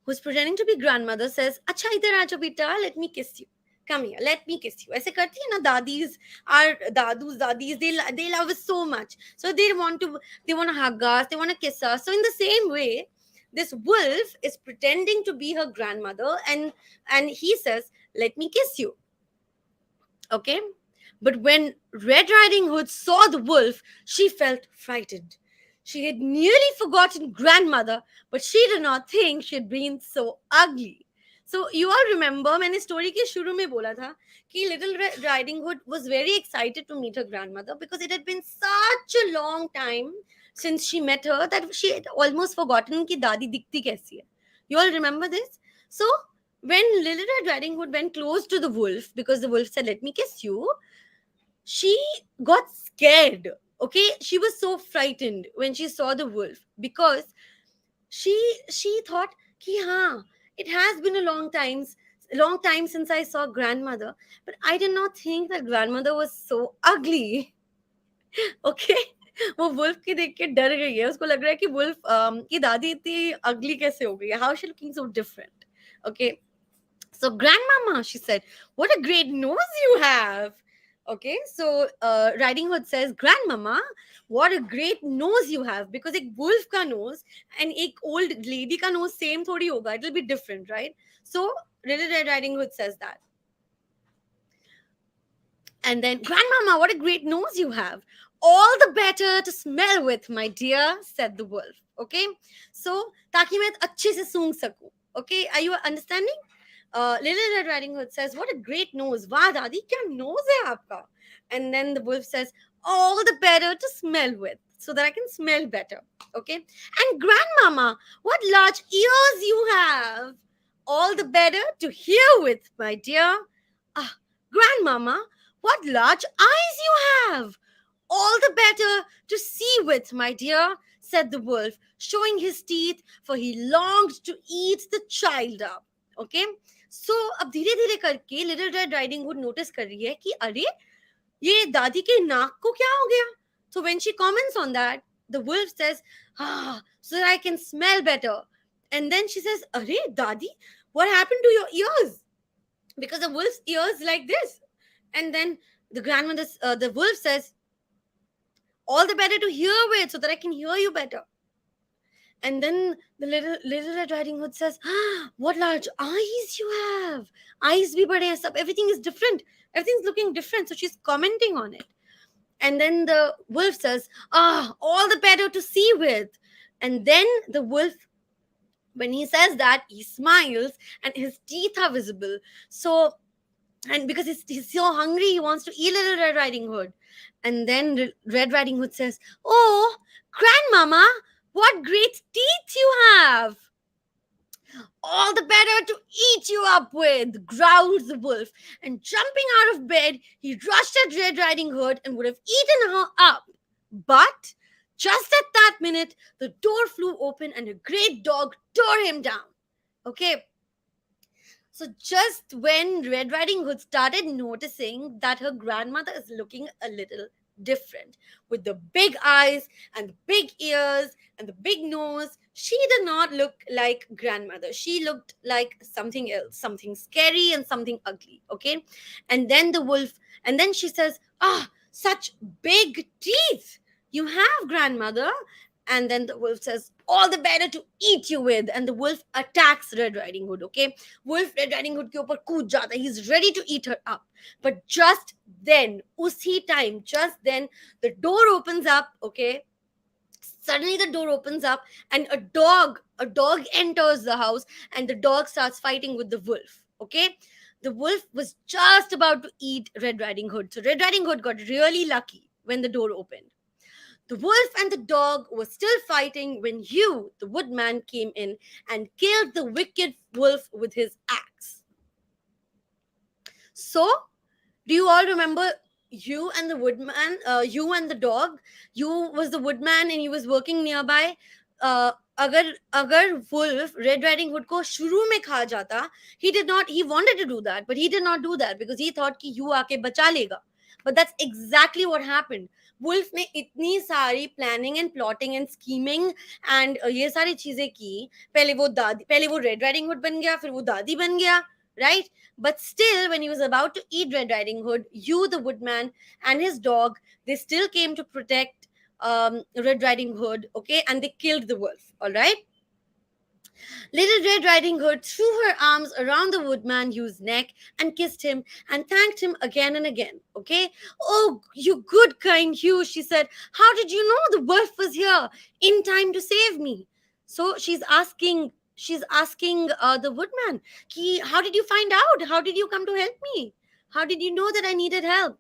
who's pretending to be grandmother, says, Acha idhar aajo beta, let me kiss you. Come here, let me kiss you. ऐसे करती है ना दादीज, our dadis, they love us so much. So they want to hug us, they want to kiss us. So in the same way, this wolf is pretending to be her grandmother, and he says, let me kiss you. Okay? But when Red Riding Hood saw the wolf, she felt frightened. She had nearly forgotten grandmother, but she did not think she had been so ugly. So you all remember मैंने story के शुरू में बोला था कि Little Red Riding Hood was very excited to meet her grandmother because it had been such a long time since she met her that she had almost forgotten कि दादी दिखती कैसी है. You all remember this? So when Little Red Riding Hood went close to the wolf because the wolf said, "Let me kiss you," she got scared. Okay, she was so frightened when she saw the wolf because she thought ki हाँ, it has been a long time since I saw grandmother, but I did not think that grandmother was so ugly. Okay, वो wolf की देख के डर गई है. उसको लग रहा है कि वुल्फ की दादी इतनी अगली कैसे हो गई है. How she looking so different? Okay, so grandmama, she said, what a great nose you have. Okay, so Riding Hood says, grandmama, what a great nose you have, because एक wolf का nose and एक old lady का nose same थोड़ी होगा, it will be different, right? So Little Red Riding Hood says that. And then, grandmama, what a great nose you have. All the better to smell with, my dear, said the wolf. Okay, so ताकि मैं अच्छे से सूंघ सकूं. Okay, are you understanding? Little Red Riding Hood says, what a great nose. वाह दादी, क्या nose है आपका? And then the wolf says, all the better to smell with, so that I can smell better. Okay. And grandmama, what large ears you have! All the better to hear with, my dear. Ah, grandmama, what large eyes you have! All the better to see with, my dear, said the wolf, showing his teeth, for he longed to eat the child up. Okay. So अब धीरे धीरे करके little red riding hood notice कर रही है कि अरे ये दादी के नाक को क्या हो गया. So when she comments on that, the wolf says, so that I can smell better. And then she says, अरे दादी, what happened to your ears? Because the wolf's ears like this. And then the wolf says, all the better to hear with, so that I can hear you better. And then the little Red Riding Hood says, what large eyes you have! Eyes bhi bade hain sab. Everything is different. Everything's looking different. So she's commenting on it. And then the wolf says, all the better to see with. And then the wolf, when he says that, he smiles and his teeth are visible. So, and because he's so hungry, he wants to eat little Red Riding Hood. And then Red Riding Hood says, oh, grandmama, what great teeth you have! All the better to eat you up with, growled the wolf. And jumping out of bed, he rushed at Red Riding Hood and would have eaten her up. But just at that minute, the door flew open and a great dog tore him down. Okay. So just when Red Riding Hood started noticing that her grandmother is looking a little different, with the big eyes and the big ears and the big nose, she did not look like grandmother. She looked like something else, something scary and something ugly. Okay. And then the wolf, and then she says, such big teeth you have, grandmother. And then the wolf says, all the better to eat you with. And the wolf attacks Red Riding Hood. Okay. Wolf Red Riding Hood ke upar kood jata. He's ready to eat her up. But just then, usi time, just then, the door opens up. Okay. Suddenly the door opens up and a dog enters the house, and the dog starts fighting with the wolf. Okay. The wolf was just about to eat Red Riding Hood. So Red Riding Hood got really lucky when the door opened. The wolf and the dog were still fighting when you, the woodman, came in and killed the wicked wolf with his axe. So, do you all remember you and the woodman, you and the dog? You was the woodman and he was working nearby. अगर wolf Red Riding Hood को शुरू में खा जाता, he wanted to do that, but he did not do that because he thought कि you आके बचा लेगा. But that's exactly what happened. Wolf ने इतनी सारी planning and plotting and scheming and ये सारी चीजें की. पहले वो रेड राइडिंग हुड बन गया, फिर वो दादी बन गया, right? But still, when he was about to eat Red Riding Hood, you, the woodman, and his dog, they still came to protect Red Riding Hood, okay? And they killed the wolf, all right? Little Red Riding Hood threw her arms around the woodman Hugh's neck and kissed him and thanked him again and again. Okay? Oh, you good, kind Hugh, she said. How did you know the wolf was here in time to save me? So she's asking the woodman, how did you find out? How did you come to help me? How did you know that I needed help?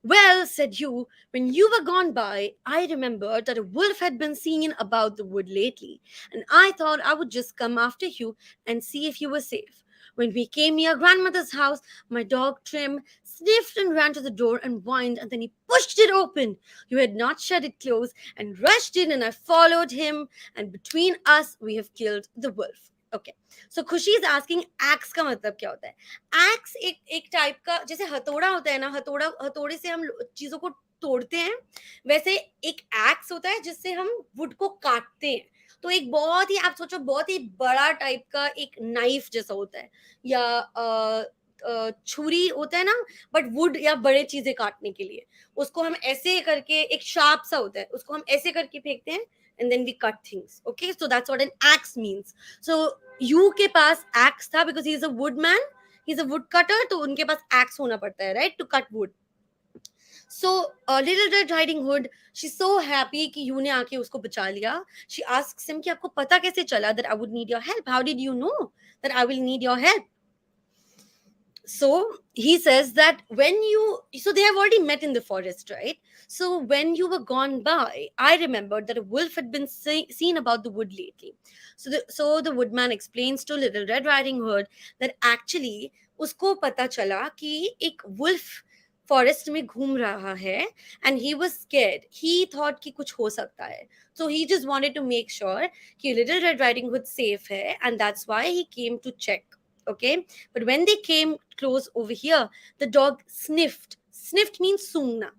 Well, said Hugh, when you were gone by, I remembered that a wolf had been seen about the wood lately, and I thought I would just come after you and see if you were safe. When we came near grandmother's house, my dog Trim sniffed and ran to the door and whined, and then he pushed it open. You had not shut it close and rushed in, and I followed him, and between us, we have killed the wolf. Okay. So Khushi is asking axe का मतलब क्या होता है? Axe एक type का, जैसे हथौड़ा होता है ना, हथौड़े से हम चीजों को तोड़ते हैं, वैसे एक एक्स होता है जिससे हम वुड को काटते हैं. तो एक बहुत ही, आप सोचो, बहुत ही बड़ा टाइप का एक नाइफ जैसा होता है, या छुरी होता है ना, बट वुड या बड़े चीजें काटने के लिए उसको हम ऐसे करके, एक शार्प सा होता है, उसको हम ऐसे करके फेंकते हैं, and then we cut things. Okay, so that's what an axe means. So you के पास axe था because he's a woodman, he's a woodcutter, तो उनके पास axe होना पड़ता है, right, to cut wood. So Little Red Riding Hood, she's so happy कि you ने आके उसको बचा लिया. She asks him कि आपको पता कैसे चला that I would need your help? How did you know that I will need your help? So he says that so they have already met in the forest, right? So when you were gone by, I remembered that a wolf had been seen about the wood lately. So the woodman explains to Little Red Riding Hood that actually usko pata chala कि एक wolf forest में घूम रहा है, and he was scared. He thought कि कुछ हो सकता है. So he just wanted to make sure कि Little Red Riding Hood safe है, and that's why he came to check. Okay, but when they came close over here, the dog sniffed. Sniffed means सूंघना.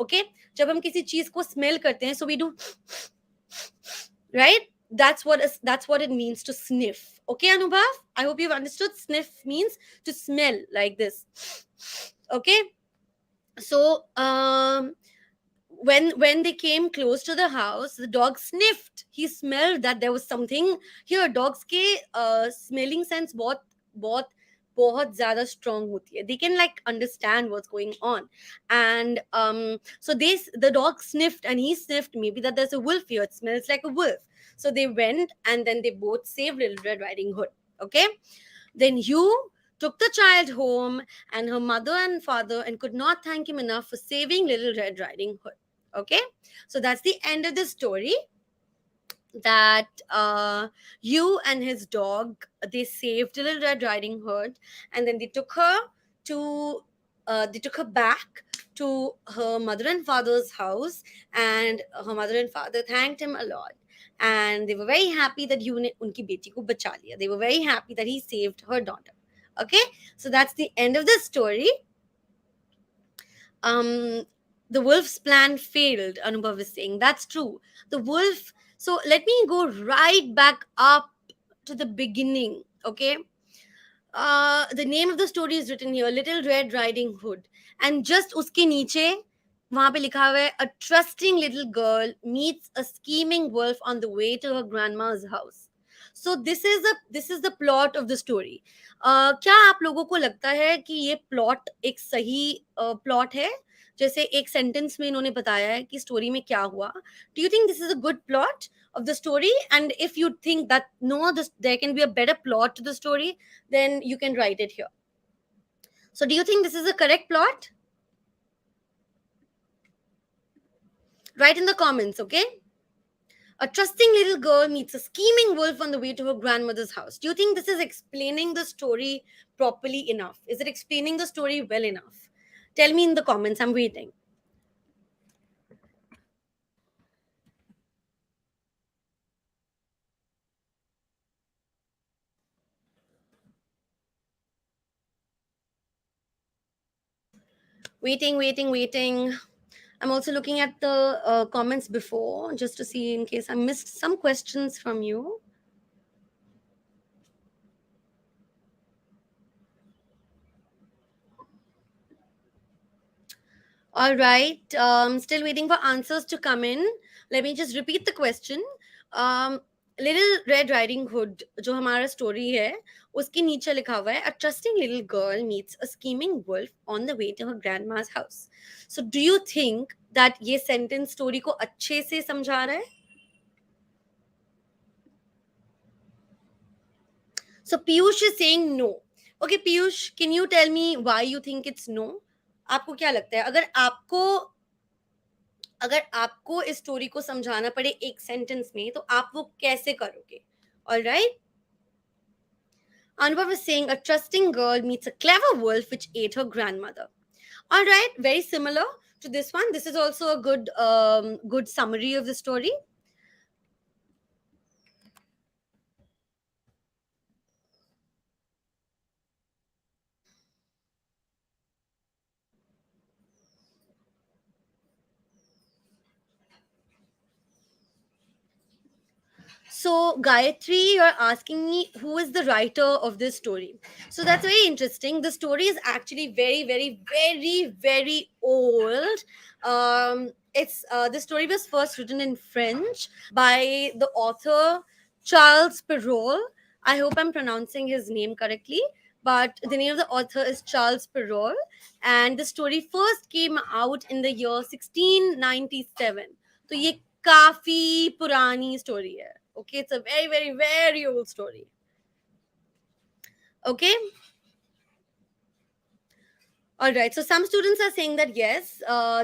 Okay, जब हम किसी चीज को smell करते हैं, so we do, right? That's what it means to sniff. Okay, Anubhav, I hope you've understood. Sniff means to smell like this. Okay, so when they came close to the house, the dog sniffed. He smelled that there was something here. Dogs के smelling sense बहुत बहुत ज़्यादा strong होती है. They can like understand what's going on. And so the dog sniffed, and he sniffed maybe that there's a wolf here. It smells like a wolf. So they went, and then they both saved Little Red Riding Hood. Okay, then Hugh took the child home and her mother and father, and could not thank him enough for saving Little Red Riding Hood. Okay, so that's the end of the story. That you and his dog, they saved Little Red Riding Hood, and then they took her back to her mother and father's house, and her mother and father thanked him a lot, and they were very happy that you ने उनकी बेटी को बचा लिया. They were very happy that he saved her daughter. Okay, so that's the end of the story. um the wolf's plan failed, Anubhav is saying. That's true. The wolf, so let me go right back up to the beginning. Okay, the name of the story is written here, Little Red Riding Hood, and just uske नीचे वहां पे लिखा हुआ है, a trusting little girl meets a scheming wolf on the way to her grandma's house. So this is the plot of the story. क्या आप लोगों को लगता है कि ये प्लॉट एक सही प्लॉट है? जैसे एक सेंटेंस में इन्होंने बताया है कि स्टोरी में क्या हुआ. Do you think this is a good plot of the story? And if you think that no, there can be a better plot to the story, then you can write it here. So do you think this is a correct plot? Write in the comments, okay? A trusting little girl meets a scheming wolf on the way to her grandmother's house. Do you think this is explaining the story properly enough? Is it explaining the story well enough? Tell me in the comments. I'm waiting. Waiting. I'm also looking at the comments before, just to see in case I missed some questions from you. All right. Still waiting for answers to come in. Let me just repeat the question. Um, Little Red Riding Hood, जो हमारा story है, उसके नीचे लिखा हुआ है, a trusting little girl meets a scheming wolf on the way to her grandma's house. So do you think that ये sentence story को अच्छे से समझा रहा है? So Piyush is saying no. Okay, Piyush, can you tell me why you think it's no? आपको क्या लगता है? अगर आपको इस स्टोरी को समझाना पड़े एक सेंटेंस में, तो आप वो कैसे करोगे? All right. Anubhav is saying a trusting girl meets a clever wolf which ate her grandmother. All right, very similar to this one. This is also a good summary of the story. So, Gayatri, you're asking me who is the writer of this story. So, that's very interesting. The story is actually very old. The story was first written in French by the author Charles Perrault. I hope I'm pronouncing his name correctly, but the name of the author is Charles Perrault, and the story first came out in the year 1697. So, ये काफी पुरानी story है. Okay, it's a very old story. Okay, All right. So some students are saying that yes,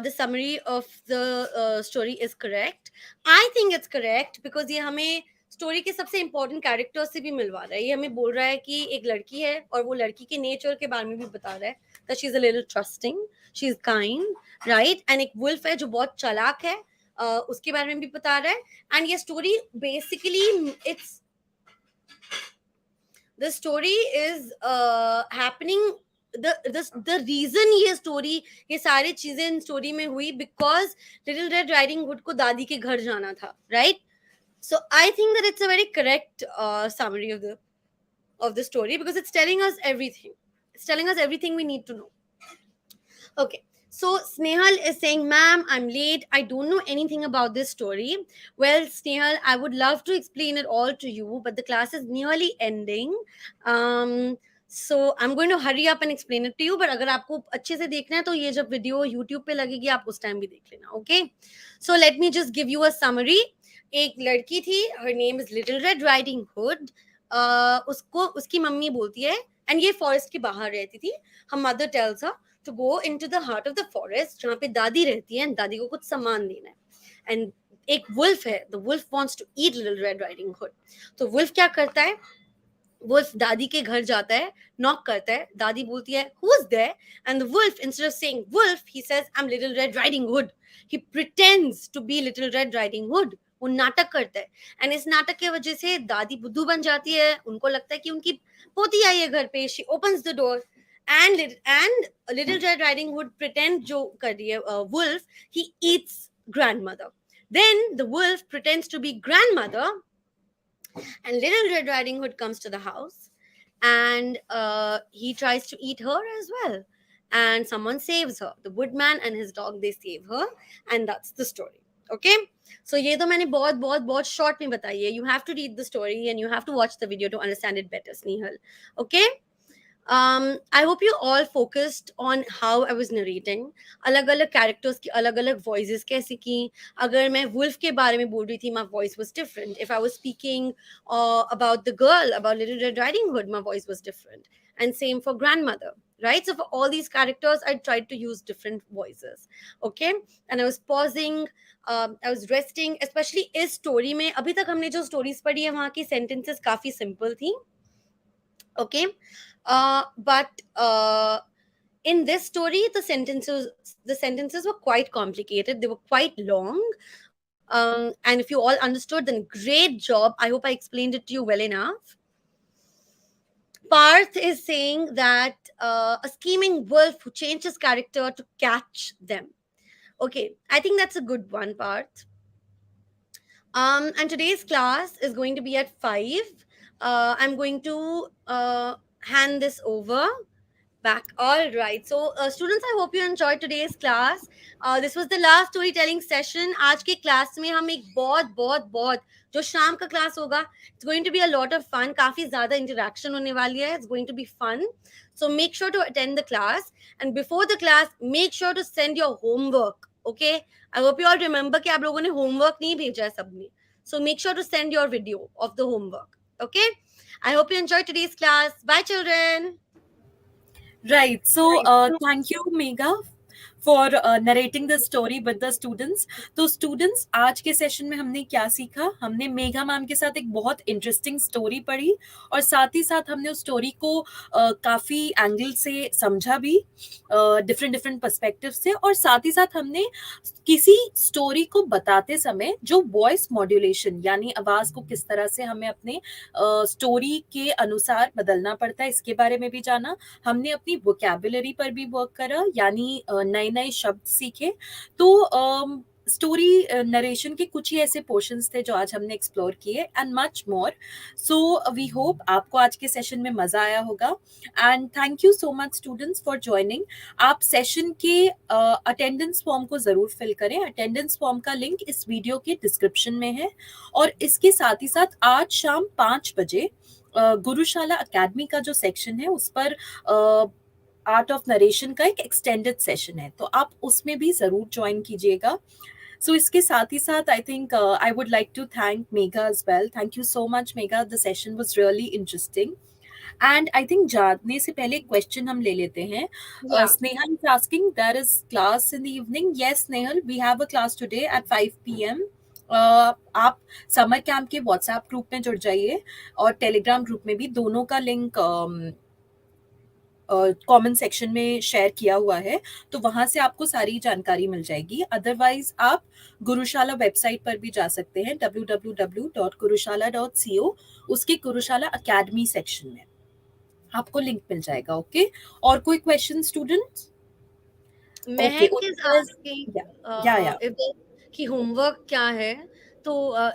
the summary of the story is correct. I think it's correct because ये हमें story के सबसे important character से भी मिलवा रहा है. ये हमें बोल रहा है कि एक लड़की है और वो लड़की के नेचर के बारे में भी बता रहा है. That she's a little trusting, she's kind, right? And एक वुल्फ है जो बहुत चालाक है, उसके बारे में भी बता रहा है. एंड ये story basically it's the story is happening. The reason ये story, ये सारी चीजें इन story में हुई because Little Red Riding Hood को दादी के घर जाना था, right? So I think that it's a very correct summary of the story because it's telling us everything. It's telling us everything we need to know. Okay. So Snehal is saying, ma'am, I'm late. I don't know anything about this story. Well, Snehal, I would love to explain it all to you, but the class is nearly ending. So I'm going to hurry up and explain it to you. But अगर आपको अच्छे से देखना है तो ये जब video YouTube पे लगेगी आप उस टाइम भी देख लेना. Okay. So let me just give you a summary. एक लड़की थी, her name is Little Red Riding Hood. उसको उसकी मम्मी बोलती है, and ये फॉरेस्ट के बाहर रहती थी. Her mother tells her to go into the heart of the forest जहाँ पे दादी रहती है and दादी को कुछ सामान देना है. And एक wolf है, the wolf wants to eat Little Red Riding Hood. तो wolf क्या करता है, wolf दादी के घर जाता है, knock करता है, दादी बोलती है who's there, and the wolf instead of saying wolf he says I'm Little Red Riding Hood. He pretends to be Little Red Riding Hood. वो नाटक करता है एंड इस नाटक की वजह से दादी बुद्धू बन जाती है. उनको लगता है कि उनकी पोती आई है घर पे. She opens the door and Little Red Riding Hood pretend जो कर रही है wolf, he eats grandmother. Then the wolf pretends to be grandmother and Little Red Riding Hood comes to the house and he tries to eat her as well, and someone saves her. The woodman and his dog, they save her, and that's the story. Okay, so ये तो मैंने बहुत बहुत बहुत short में बताई है. You have to read the story and you have to watch the video to understand it better, Snehal. Okay. I hope you all focused on how I was narrating. अलग अलग characters की अलग अलग voices कैसे की. अगर मैं wolf के बारे में बोल रही थी, my voice was different. If I was speaking about the girl, about Little Red Riding Hood, my voice was different. And same for grandmother, right? So for all these characters, I tried to use different voices. Okay, and I was pausing. I was resting, especially इस story में. अभी तक हमने जो stories पढ़ी है वहाँ की sentences काफी simple थी. Okay. But in this story, the sentences were quite complicated. They were quite long. And if you all understood, then great job. I hope I explained it to you well enough. Parth is saying that a scheming wolf who changed his character to catch them. Okay, I think that's a good one, Parth. And today's class is going to be at 5. I'm going to hand this over back. All right. So, students, I hope you enjoyed today's class. This was the last storytelling session. आज के class में हम एक बहुत जो शाम का class होगा, it's going to be a lot of fun. काफी ज़्यादा interaction होने वाली है. It's going to be fun. So make sure to attend the class. And before the class, make sure to send your homework. Okay. I hope you all remember कि आप लोगों ने homework नहीं भेजा है सबने. So make sure to send your video of the homework. Okay. I hope you enjoyed today's class. Bye, children. Right. So, thank you, Megha, for narrating the story with the students. तो students, आज के session में हमने क्या सीखा? हमने Megha ma'am के साथ एक बहुत इंटरेस्टिंग स्टोरी पढ़ी और साथ ही साथ हमने उस स्टोरी को काफी एंगल से समझा भी, डिफरेंट पर्सपेक्टिव से, और साथ ही साथ हमने किसी स्टोरी को बताते समय जो वॉइस मॉड्यूलेशन यानी आवाज को किस तरह से हमें अपने स्टोरी के अनुसार बदलना पड़ता है इसके बारे में भी जाना. हमने अपनी वोकैबुलरी पर भी वर्क करा, यानी नए नए शब्द सीखे. तो स्टोरी नरेशन के कुछ ही ऐसे पोर्शंस थे जो आज हमने एक्सप्लोर किए and much more. So we hope आपको आज के सेशन में मजा आया होगा and thank you so much students for joining. आप सेशन के अटेंडेंस फॉर्म को जरूर फिल करें. अटेंडेंस फॉर्म का लिंक इस वीडियो के डिस्क्रिप्शन में है और इसके साथ ही साथ आज शाम 5 बजे गुरुशाला अकेडमी का जो सेक्शन है उस पर आर्ट ऑफ नरेशन का एक एक्सटेंडेड सेशन है, तो आप उसमें भी जरूर ज्वाइन कीजिएगा. सो इसके साथ ही साथ I think I would like to thank Megha as well. Thank you so much Megha, the session was really interesting and I think जानने से पहले क्वेश्चन हम ले लेते हैं. Yeah. Snehal is asking, there is class in the evening. Yes, Snehal, we have a class today at 5 p.m. आप summer camp के WhatsApp group में जुड़ जाइए और टेलीग्राम ग्रुप में भी. दोनों का लिंक कमेंट सेक्शन में शेयर किया हुआ है, तो वहां से आपको सारी जानकारी मिल जाएगी. अदरवाइज आप गुरुशाला वेबसाइट पर भी जा सकते हैं, www.gurushala.co. उसके गुरुशाला अकेडमी सेक्शन में आपको लिंक मिल जाएगा. ओके, और कोई question students? Okay, Mehak is asking या या if the कि होमवर्क क्या है. तो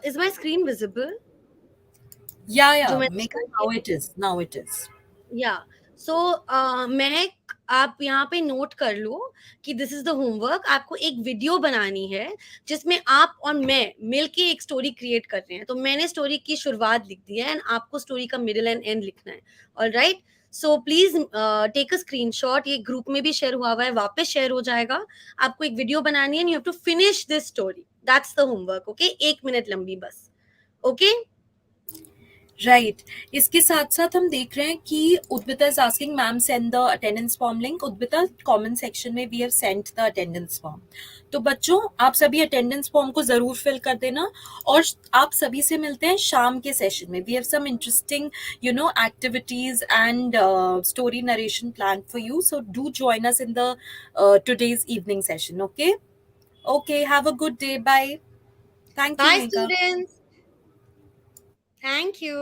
is my screen visible? जो मैंने मेक share किया? Now it is, now it is. या सो महक, आप यहाँ पे नोट कर लो कि दिस इज द होमवर्क. आपको एक वीडियो बनानी है जिसमें आप और मैं मिलके एक स्टोरी क्रिएट कर रहे हैं. तो मैंने स्टोरी की शुरुआत लिख दी है एंड आपको स्टोरी का मिडिल एंड एंड लिखना है. Alright, so please take a screenshot. ये ग्रुप में भी शेयर हुआ है, वापस शेयर हो जाएगा. आपको एक वीडियो बनानी है and you have to finish this story. That's the homework. Okay, 1 minute लंबी बस. ओके. राइट. इसके साथ साथ हम देख रहे हैं कि Udvita is asking, ma'am send the attendance form link. Udvita, comment section में we have sent the attendance form. तो बच्चों, आप सभी अटेंडेंस फॉर्म को जरूर फिल कर देना. और आप सभी से मिलते हैं शाम के सेशन में. We have some interesting activities and story narration plan for you. So do join us in the today's evening session. Okay, have a good day. Bye. Thank you, bye Megha. Students. Thank you.